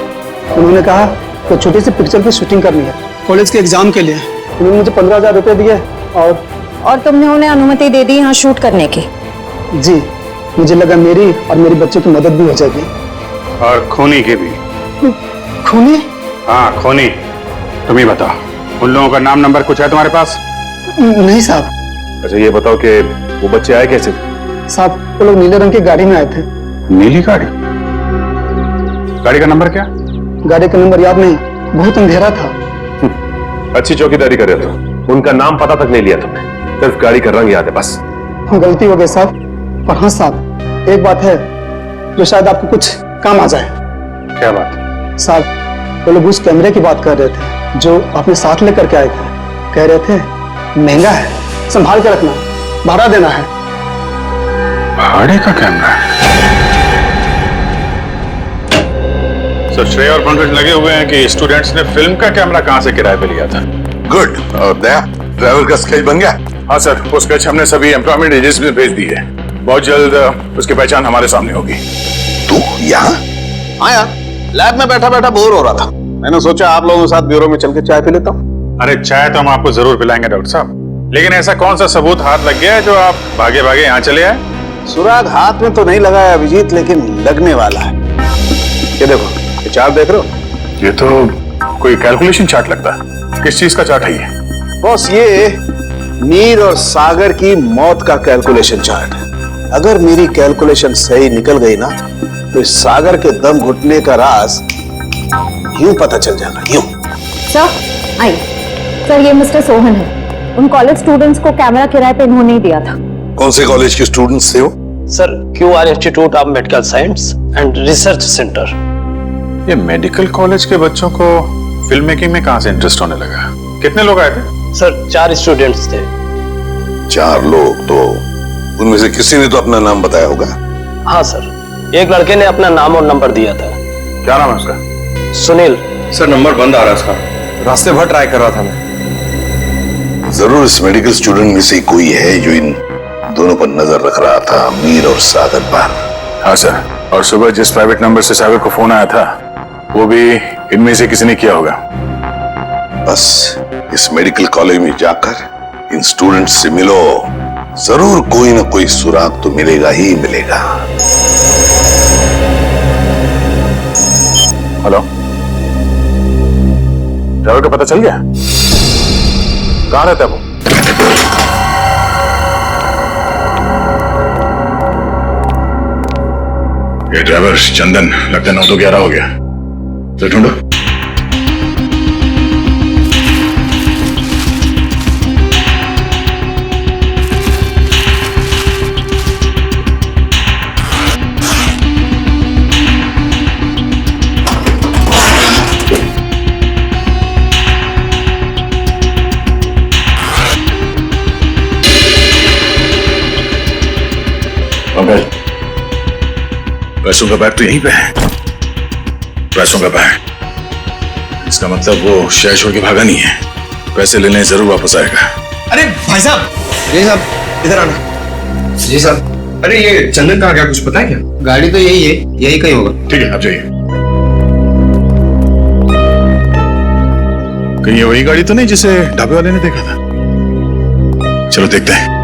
F: उन्होंने कहा तो छोटी सी पिक्चर की शूटिंग करनी है कॉलेज के एग्जाम के लिए। उन्होंने मुझे 15,000 रुपए दिए और
L: तुमने उन्हें अनुमति दे दी यहाँ शूट करने की?
F: जी, मुझे लगा मेरी और मेरे बच्चों की मदद भी हो जाएगी।
C: और खूनी की भी।
F: खूनी?
C: हाँ खूनी। तुम ही बताओ, उन लोगों का नाम नंबर कुछ है तुम्हारे पास?
F: नहीं साहब।
A: अच्छा ये बताओ कि वो बच्चे आए कैसे थे?
F: साहब, वो लोग नीले रंग की गाड़ी में आए थे।
C: नीली गाड़ी? गाड़ी का नंबर क्या?
F: गाड़ी का नंबर याद नहीं, बहुत अंधेरा था।
A: अच्छी चौकीदारी कर रहे हो। उनका नाम पता तक नहीं लिया तुमने, सिर्फ गाड़ी का रंग याद है बस।
F: गलती हो गई साहब। और हाँ साहब, एक बात है जो शायद आपको कुछ काम आ जाए।
A: क्या बात?
F: साहब वो लोग उस कैमरे की बात कर रहे थे जो आपने साथ लेकर के आए थे। कह रहे थे महंगा है, संभाल के रखना, भाड़ा देना है।
C: भाड़े का कैमरा? सर श्रेया और पंकज लगे हुए हैं कि स्टूडेंट्स ने फिल्म का कैमरा कहां से किराए पे लिया था।
G: गुड। और दया, ड्राइवर का स्केच बन गया?
C: हाँ सर, वो स्केच हमने सभी एम्प्लॉयमेंट एजेंसी में भेज दी है। बहुत जल्द उसकी पहचान हमारे सामने होगी।
G: तू यहाँ?
K: हाँ यार, लैब में बैठा बैठा बोर हो रहा था, मैंने सोचा आप लोगों के साथ ब्यूरो में चल के चाय पी लेता हूँ।
C: अरे चाय तो हम आपको जरूर पिलाएंगे डॉक्टर साहब, लेकिन ऐसा कौन सा सबूत हाथ लग गया है जो आप भागे भागे यहाँ चले आए?
K: सुराग हाथ में तो नहीं लगा है अभिजीत, लेकिन लगने वाला है। ये देखो, ये चार्ट देख रहे हो?
C: ये तो कोई कैलकुलेशन चार्ट लगता है। किस चीज का चार्ट है ये?
K: बॉस, ये मीर और सागर की मौत का कैलकुलेशन चार्ट है। अगर मेरी कैलकुलेशन सही निकल गई ना, तो इस सागर के दम घुटने का राज यूं पता चल जाना, यूं।
L: Sir I. सर ये मिस्टर सोहन है, उन कॉलेज स्टूडेंट्स को कैमरा किराए पे इन्होंने ही दिया था।
G: कौन से कॉलेज के स्टूडेंट्स थे वो?
H: Sir QR institute of medical science and research centre.
C: ये मेडिकल कॉलेज के बच्चों को फिल्म मेकिंग में कहां से इंटरेस्ट होने लगा? कितने लोग आए थे?
H: सर 4 स्टूडेंट्स थे।
G: 4 लोग? तो उनमें से किसी ने तो अपना नाम बताया होगा।
H: हाँ सर, एक लड़के ने अपना नाम और नंबर दिया था।
C: क्या नाम है उसका?
H: सुनील।
K: सर नंबर बंद आ रहा था, रास्ते भर ट्राई कर रहा था मैं।
G: जरूर इस मेडिकल स्टूडेंट में से कोई है जो इन दोनों पर नजर रख रहा था, मीर और सागर पर।
C: हाँ सर, और सुबह जिस प्राइवेट नंबर से सागर को फोन आया था वो भी इनमें से किसी ने किया होगा।
G: बस इस मेडिकल कॉलेज में जाकर इन स्टूडेंट्स से मिलो, जरूर कोई ना कोई सुराग तो मिलेगा ही मिलेगा।
C: हेलो, ड्राइवर का पता चल गया? कहाँ रहता है वो? ये ड्राइवर चंदन लगता है 9 तो 11 हो गया, तो ढूंढो। पैसों का बैग तो यहीं पे है। पैसों का बैग, इसका मतलब वो शहर छोड़ के भागा नहीं है। पैसे लेने जरूर वापस आएगा।
H: अरे भाई साहब, जी साहब इधर आना। जी साहब।
K: अरे ये चंदन कहाँ गया, कुछ पता है क्या?
H: गाड़ी तो यही है, यही कहीं होगा।
C: ठीक है, आप जाइए। कहीं ये वही गाड़ी तो नहीं जिसे ढाबे वाले ने देखा था? चलो देखते हैं।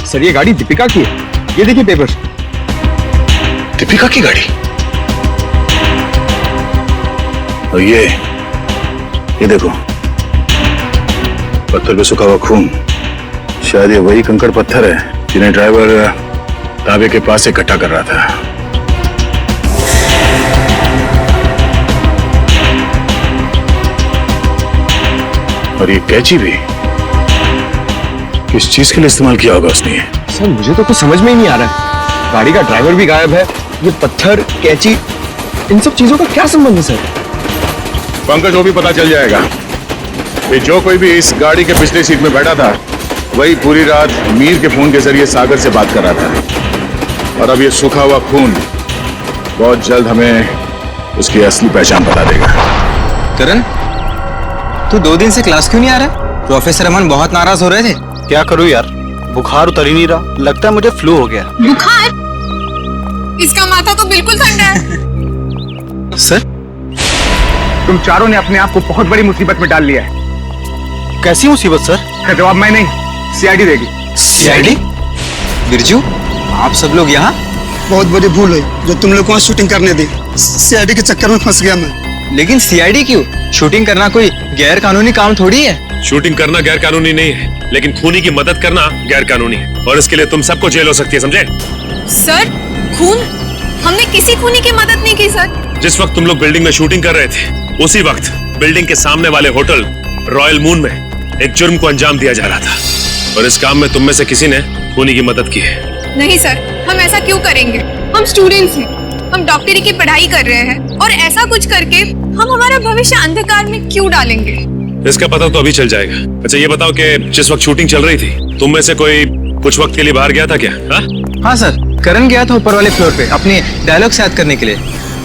K: सर ये गाड़ी दीपिका की है, ये देखिए पेपर।
C: दीपिका की गाड़ी? और ये देखो, पत्थर पे सूखा हुआ खून। शायद ये वही कंकड़ पत्थर है जिन्हें ड्राइवर ढाबे के पास इकट्ठा कर रहा था। और ये कैंची भी किस चीज के लिए इस्तेमाल किया होगा उसने?
K: सर मुझे तो कुछ समझ में ही नहीं आ रहा है। गाड़ी का ड्राइवर भी गायब है, ये पत्थर, कैंची, इन सब चीजों का क्या संबंध है सर?
C: पंकज, वो भी पता चल जाएगा कि जो कोई भी इस गाड़ी के पिछले सीट में बैठा था वही पूरी रात मीर के फोन के जरिए सागर से बात कर रहा था। और अब ये सूखा हुआ खून बहुत जल्द हमें उसकी असली पहचान बता देगा।
H: करण, तू 2 दिन से क्लास क्यों नहीं आ रहा? प्रोफेसर अमन बहुत नाराज हो रहे थे।
F: क्या करूं यार, बुखार उतर ही नहीं रहा, लगता है मुझे फ्लू हो गया।
L: बुखार? इसका माथा तो बिल्कुल ठंडा है।
F: सर,
N: तुम चारों ने अपने आप को बहुत बड़ी मुसीबत में डाल लिया है।
F: कैसी मुसीबत सर?
N: इसका जवाब मैं नहीं, सीआईडी देगी।
H: सीआईडी? बिरजू, आप सब लोग यहाँ?
O: बहुत बड़ी भूल हुई जो तुम लोग को शूटिंग करने दी। सीआईडी के चक्कर में फंस गया मैं।
H: लेकिन सीआईडी क्यों? शूटिंग करना कोई गैर कानूनी काम थोड़ी है।
M: शूटिंग करना गैर कानूनी नहीं है, लेकिन खूनी की मदद करना गैर कानूनी है, और इसके लिए तुम सबको जेल हो सकती है, समझे?
L: सर, खून? हमने किसी खूनी की मदद नहीं की सर।
M: जिस वक्त तुम लोग बिल्डिंग में शूटिंग कर रहे थे, उसी वक्त बिल्डिंग के सामने वाले होटल रॉयल मून में एक जुर्म को अंजाम दिया जा रहा था, और इस काम में तुम में से किसी ने खूनी की मदद की है।
L: नहीं सर, हम ऐसा क्यों करेंगे? हम स्टूडेंट्स हैं, हम डॉक्टरी की पढ़ाई कर रहे हैं, और ऐसा कुछ करके हम हमारा भविष्य अंधकार में क्यों डालेंगे?
M: इसका पता तो अभी चल जाएगा। अच्छा ये बताओ कि जिस वक्त शूटिंग चल रही थी, तुम में से कोई कुछ वक्त के लिए बाहर गया था क्या?
H: हाँ सर, करण गया था ऊपर वाले फ्लोर पे अपने डायलॉग्स याद करने के लिए।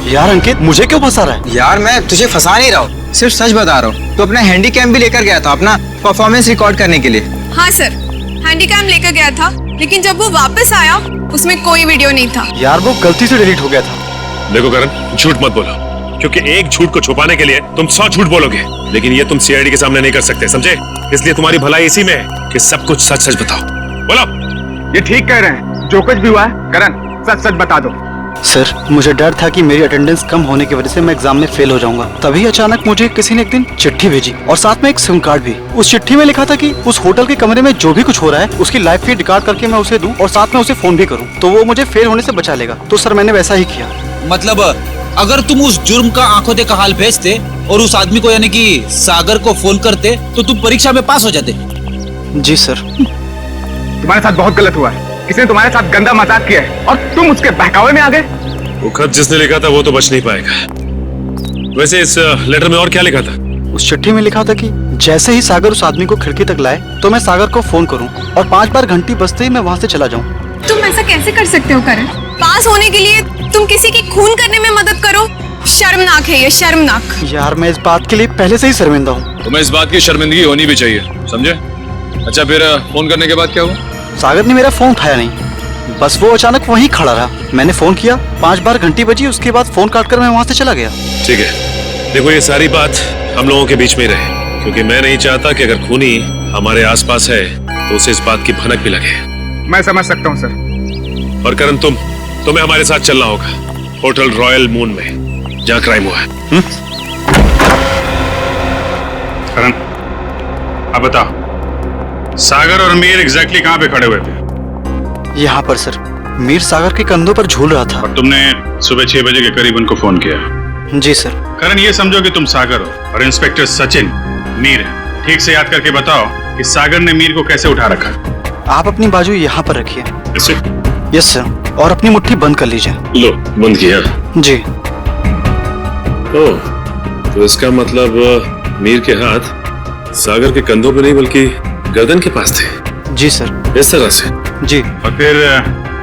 F: यार अंकित, मुझे क्यों फंसा रहा है?
H: यार मैं तुझे फंसा नहीं रहा हूँ, सिर्फ सच बता रहा हूँ। तो अपना हैंडीकैम भी लेकर गया था अपना परफॉर्मेंस रिकॉर्ड करने के लिए।
L: हाँ सर, हैंडीकैम लेकर गया था, लेकिन जब वो वापस आया उसमें कोई वीडियो नहीं था।
F: यार वो गलती से डिलीट हो गया था।
M: देखो करण, झूठ मत बोलो, क्योंकि एक झूठ को छुपाने के लिए तुम 100 झूठ बोलोगे, लेकिन ये तुम सीआईडी के सामने नहीं कर सकते, समझे? इसलिए तुम्हारी भलाई इसी में है कि सब कुछ सच सच बताओ। बोलो।
N: ये ठीक कह रहे हैं, जो कुछ भी हुआ है करण सच सच बता दो।
F: सर, मुझे डर था कि मेरी अटेंडेंस कम होने की वजह से मैं एग्जाम में फेल हो जाऊंगा। तभी अचानक मुझे किसी ने एक दिन चिट्ठी भेजी, और साथ में एक सिम कार्ड भी। उस चिट्ठी में लिखा था कि उस होटल के कमरे में जो भी कुछ हो रहा है उसकी लाइव फीड रिकॉर्ड करके मैं उसे दूं, और साथ में उसे फोन भी करूं, तो वो मुझे फेल होने से बचा लेगा। तो सर मैंने वैसा ही किया।
P: मतलब अगर तुम उस जुर्म का आंखों देखा हाल भेजते और उस आदमी को यानी कि सागर को फोन करते, तो तुम परीक्षा में पास हो जाते।
F: जी सर।
N: तुम्हारे साथ बहुत गलत हुआ है, किसी ने तुम्हारे साथ गंदा मजाक किया है और तुम उसके बहकावे में आ गए।
M: वो खत जिसने लिखा था वो तो बच नहीं पाएगा। वैसे इस लेटर में और क्या लिखा था?
F: उस चिट्ठी में लिखा था कि जैसे ही सागर उस आदमी को खिड़की तक लाए तो मैं सागर को फोन करूं, और 5 बार घंटी बजते ही मैं वहां से चला जाऊं।
L: तुम ऐसा कैसे कर सकते हो करण? पास होने के लिए तुम किसी की खून करने में मदद करो? शर्मनाक है ये, शर्मनाक।
F: यार मैं इस बात के लिए पहले से ही शर्मिंदा हूँ।
M: तुम्हें इस बात की शर्मिंदगी होनी भी चाहिए, समझे? अच्छा फिर फोन करने के बाद क्या हुआ?
F: सागर ने मेरा फोन उठाया नहीं, बस वो अचानक वहीं खड़ा रहा। मैंने फोन किया, 5 बार घंटी बजी, उसके बाद फोन काटकर मैं वहां से चला गया।
M: ठीक है, देखो ये सारी बात हम लोगों के बीच में ही रहे, क्योंकि मैं नहीं चाहता कि अगर खूनी हमारे आसपास है तो उसे इस बात की भनक भी लगे।
N: मैं समझ सकता हूँ सर।
M: और करण, तुम्हें हमारे साथ चलना होगा होटल रॉयल मून में, जहाँ क्राइम हुआ है।
C: करण, अब बताओ, सागर और मीर एग्जैक्टली कहाँ पे खड़े हुए थे?
F: यहाँ पर सर। मीर सागर के कंधों पर झूल रहा था।
C: और तुमने सुबह 6 बजे के करीब उनको फोन किया?
F: जी सर।
C: करण, ये समझो कि तुम सागर हो और इंस्पेक्टर सचिन मीर है। ठीक से याद करके बताओ कि सागर ने मीर को कैसे उठा रखा?
F: आप अपनी बाजू यहाँ पर रखिए।
C: इसे?
F: यस सर, और अपनी मुट्ठी बंद कर लीजिए।
M: लो, बंद किया?
F: जी।
M: ओह, तो इसका मतलब मीर के हाथ सागर के कंधों पे नहीं बल्कि गर्दन के पास थे।
F: जी सर।
M: इस तरह से?
F: जी।
C: और फिर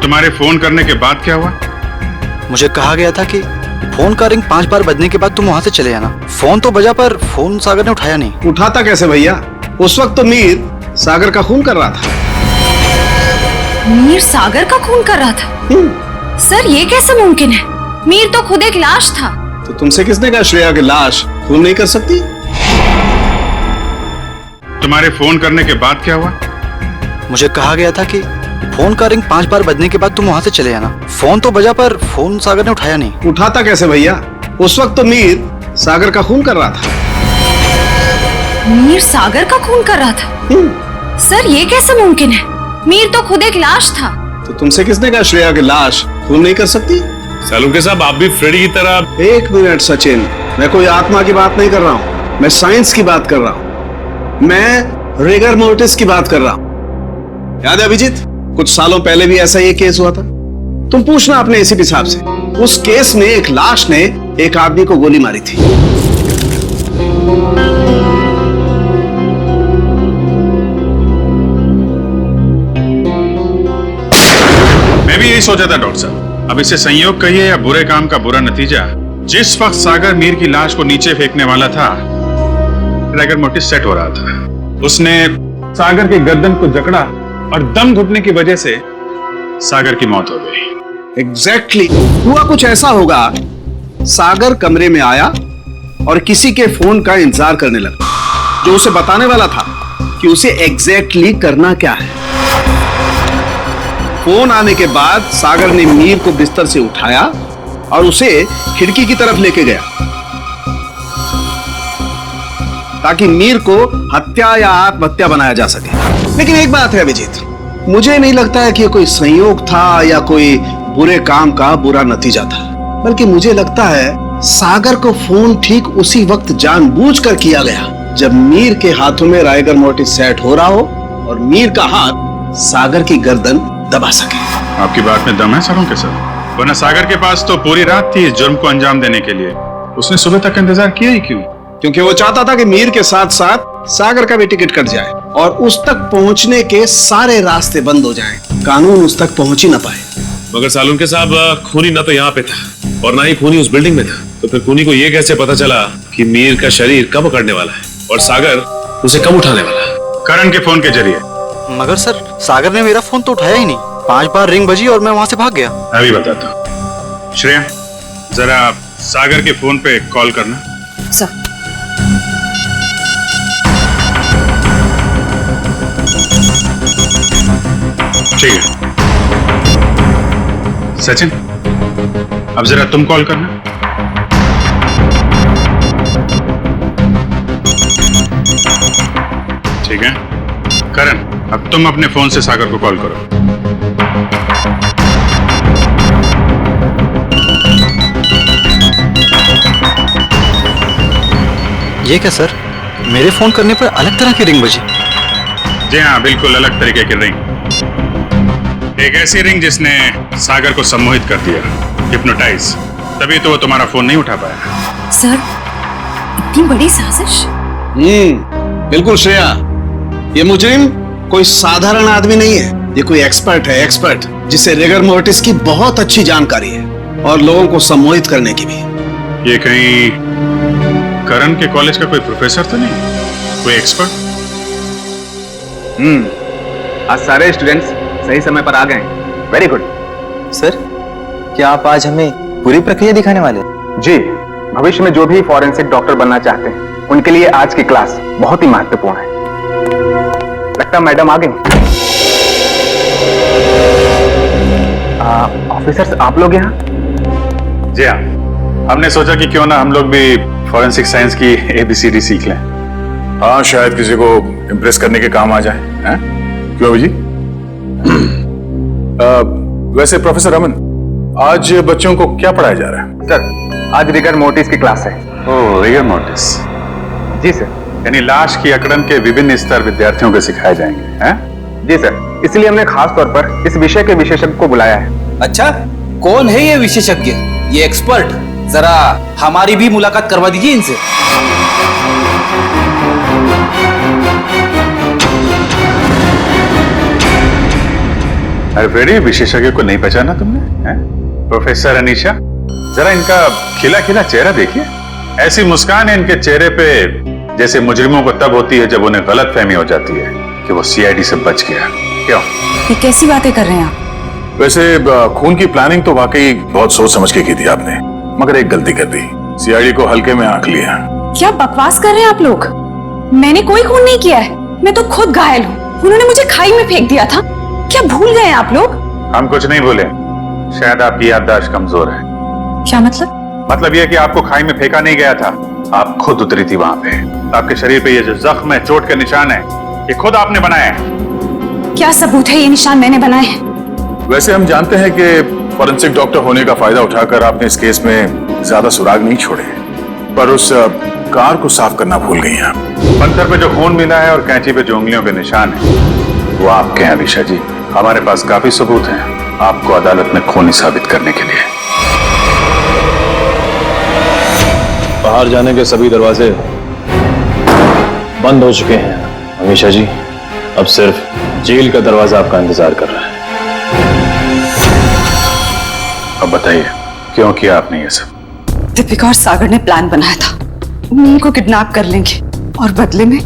C: तुम्हारे फोन करने के बाद क्या हुआ?
F: मुझे कहा गया था कि फोन का रिंग 5 बार बजने के बाद तुम वहां से चले जाना। फोन तो बजा पर फोन सागर ने उठाया नहीं।
O: उठाता कैसे भैया? उस वक्त तो मीर सागर का खून कर रहा था।
L: मीर सागर का खून कर रहा था? सर ये कैसे मुमकिन है? मीर तो खुद एक लाश था।
O: तो तुमसे किसने कहा श्रेया की लाश खून नहीं कर सकती?
C: तुम्हारे फोन करने के बाद क्या हुआ?
F: मुझे कहा गया था कि फोन का रिंग 5 बार बजने के बाद तुम वहां से चले जाना। फोन तो बजा पर फोन सागर ने उठाया नहीं।
O: उठाता कैसे भैया? उस वक्त तो मीर सागर का खून कर रहा था।
L: मीर सागर का खून कर रहा था? सर ये कैसे मुमकिन है? मीर तो खुद एक लाश था।
O: तो तुमसे किसने कहा श्रेया की लाश खून नहीं कर सकती?
M: सालुंके साहब, आप भी फ्रेडी की तरह।
O: 1 मिनट सचिन, मैं कोई आत्मा की बात नहीं कर रहा हूँ, मैं साइंस की बात कर रहा हूँ। मैं रिगर मोर्टिस की बात कर रहा हूँ। याद है अभिजीत, कुछ सालों पहले भी ऐसा ही केस हुआ था। तुम पूछना अपने एसीपी साहब से, उस केस में एक लाश ने एक आदमी को गोली मारी थी।
C: मैं भी यही सोचा था डॉक्टर साहब। अब इसे संयोग कहिए या बुरे काम का बुरा नतीजा, जिस वक्त सागर मीर की लाश को नीचे फेंकने वाला था, रैगर मोटिस सेट हो रहा था। उसने सागर के गर्दन को जकड़ा और दम घुटने की वजह से सागर की मौत हो गई।
O: एग्जैक्टली हुआ कुछ ऐसा होगा, सागर कमरे में आया और किसी के फोन का इंतजार करने लगा जो उसे बताने वाला था कि उसे एग्जैक्टली करना क्या है। फोन आने के बाद सागर ने मीर को बिस्तर से उठाया और उसे खिड़की की तरफ लेके गया ताकि मीर को हत्या या आत्महत्या बनाया जा सके। लेकिन एक बात है अभिजीत, मुझे नहीं लगता है कि यह कोई संयोग था या कोई बुरे काम का बुरा नतीजा था, बल्कि मुझे लगता है सागर को फोन ठीक उसी वक्त जानबूझकर किया गया जब मीर के हाथों में राइगर मोर्टिस सेट हो रहा हो और मीर का हाथ सागर की गर्दन दबा सके।
C: आपकी बात में दम है सरों के सर, वरना सागर के पास तो पूरी रात थी इस जुर्म को अंजाम देने के लिए। उसने सुबह तक इंतजार किया ही क्यों?
O: क्योंकि वो चाहता था कि मीर के साथ साथ सागर का भी टिकट कट जाए और उस तक पहुंचने के सारे रास्ते बंद हो जाएं, कानून उस तक पहुंच ही ना पाए।
M: मगर सालुन के साहब, खूनी ना तो यहाँ पे था और ना ही खूनी उस बिल्डिंग में था, तो फिर खूनी को ये कैसे पता चला कि मीर का शरीर कब पकड़ने वाला है और सागर उसे कब उठाने वाला है?
C: करण के फोन के जरिए।
F: मगर सर, सागर ने मेरा फोन तो उठाया ही नहीं। 5 बार रिंग बजी और मैं वहां से भाग गया।
C: अभी बताता हूँ। श्रेया, जरा सागर के फोन पे कॉल करना।
L: सर।
C: ठीक है। सचिन, अब जरा तुम कॉल करना। ठीक है। करण, अब तुम अपने फोन से सागर को कॉल करो।
F: ये क्या सर, मेरे फोन करने पर अलग तरह की रिंग बजी?
C: जी हाँ, बिल्कुल अलग तरीके की रिंग। एक ऐसी रिंग जिसने सागर को सम्मोहित कर दिया, हिप्नोटाइज। तभी तो वो तुम्हारा फोन नहीं उठा पाया।
L: सर, इतनी बड़ी साजिश?
O: बिल्कुल श्रेया, ये मुजरिम कोई साधारण आदमी नहीं है, ये कोई एक्सपर्ट है, एक्सपर्ट जिसे रिगर मोर्टिस की बहुत अच्छी जानकारी है और लोगों को सम्मोहित करने की भी।
C: ये कहीं करण के कॉलेज का कोई प्रोफेसर तो नहीं, कोई एक्सपर्ट?
H: आज सारे स्टूडेंट्स सही समय पर आ गए। Very good.
E: सर, क्या आप आज हमें पूरी प्रक्रिया दिखाने वाले?
H: जी, भविष्य में जो भी फॉरेंसिक डॉक्टर बनना चाहते हैं उनके लिए आज की क्लास बहुत ही महत्वपूर्ण है। लगता मैडम आ गई। ऑफिसर्स, आप लोग यहाँ?
C: जी हाँ, हमने सोचा कि क्यों ना हम लोग भी फॉरेंसिक साइंस की ABCD सीख लें।
G: हाँ, शायद किसी को इम्प्रेस करने के काम आ जाए। हैं? क्यों अभी जी? वैसे प्रोफेसर रमन, आज बच्चों को क्या पढ़ाया जा रहा है?
H: सर, आज रिगर मोर्टिस की क्लास है।
C: ओह, रिगर मोर्टिस।
H: जी सर।
C: यानी लाश की अकड़न के विभिन्न स्तर विद्यार्थियों को सिखाए जाएंगे, हैं?
H: जी सर, इसलिए हमने खास तौर पर इस विषय के विशेषज्ञ को बुलाया है।
P: अच्छा, कौन है ये विशेषज्ञ, ये एक्सपर्ट? जरा हमारी भी मुलाकात करवा दीजिए इनसे।
C: अरे फ्रेडी, विशेषज्ञ को नहीं पहचाना तुमने? हैं? प्रोफेसर अनीशा, जरा इनका खिला खिला चेहरा देखिए। ऐसी मुस्कान है इनके चेहरे पे जैसे मुजरिमों को तब होती है जब उन्हें गलतफहमी हो जाती है कि वो CID से बच गया। क्यों?
L: ये कैसी बातें कर रहे हैं आप?
G: वैसे खून की प्लानिंग तो वाकई बहुत सोच समझ के की थी आपने, मगर एक गलती कर दी, CID को हल्के में आंक लिया।
L: क्या बकवास कर रहे हैं आप लोग? मैंने कोई खून नहीं किया है, मैं तो खुद घायल हूँ। उन्होंने मुझे खाई में फेंक दिया था। क्या भूल गए आप लोग?
C: हम कुछ नहीं भूले, शायद आपकी याददाश्त कमजोर है।
L: क्या मतलब?
C: मतलब यह कि आपको खाई में फेंका नहीं गया था, आप खुद उतरी थी वहां पे। आपके शरीर पे ये जो जख्म है, चोट के निशान है, ये खुद आपने बनाए हैं।
L: क्या सबूत है ये निशान मैंने बनाए हैं?
G: वैसे हम जानते हैं कि फॉरेंसिक डॉक्टर होने का फायदा उठाकर आपने इस केस में ज्यादा सुराग नहीं छोड़े, पर उस कार को साफ करना भूल गई आप।
C: पत्थर पे जो खून मिला है और कैंची पे जो उंगलियों के निशान है, वो आपके हैं अनीशा जी। हमारे पास काफी सबूत हैं आपको अदालत में खूनी साबित करने के लिए।
E: बाहर जाने के सभी दरवाजे बंद हो चुके हैं अनीशा जी, अब सिर्फ जेल का दरवाजा आपका इंतजार कर रहा है।
C: अब बताइए, क्यों किया आपने ये सब?
J: दीपिका और सागर ने प्लान बनाया था, मीर को किडनैप कर लेंगे और बदले में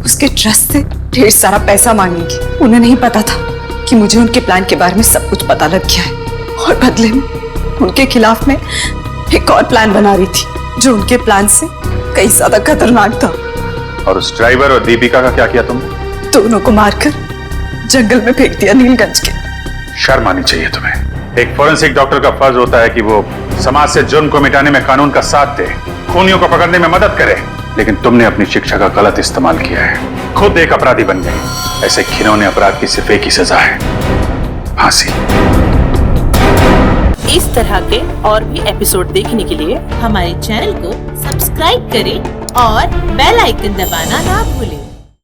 J: उसके ट्रस्ट से ढेर सारा पैसा मांगेंगी। उन्हें नहीं पता था कि मुझे उनके प्लान के बारे में सब कुछ पता लग गया है और बदले में उनके खिलाफ मैं एक और प्लान बना रही थी जो उनके प्लान से कई ज्यादा खतरनाक था।
C: और उस ड्राइवर और दीपिका का क्या किया तुमने?
J: दोनों को मारकर जंगल में फेंक दिया नीलगंज के।
C: शर्म आनी चाहिए तुम्हें। एक फोरेंसिक डॉक्टर का फर्ज होता है कि वो समाज से जुर्म को मिटाने में कानून का साथ दे, खूनियों को पकड़ने में मदद करे, लेकिन तुमने अपनी शिक्षा का गलत इस्तेमाल किया है। खुद एक अपराधी बन गए। ऐसे घिनौने अपराध की सिर्फ एक ही सजा है, फांसी।
Q: इस तरह के और भी एपिसोड देखने के लिए हमारे चैनल को सब्सक्राइब करें और बेल आइकन दबाना ना भूलें।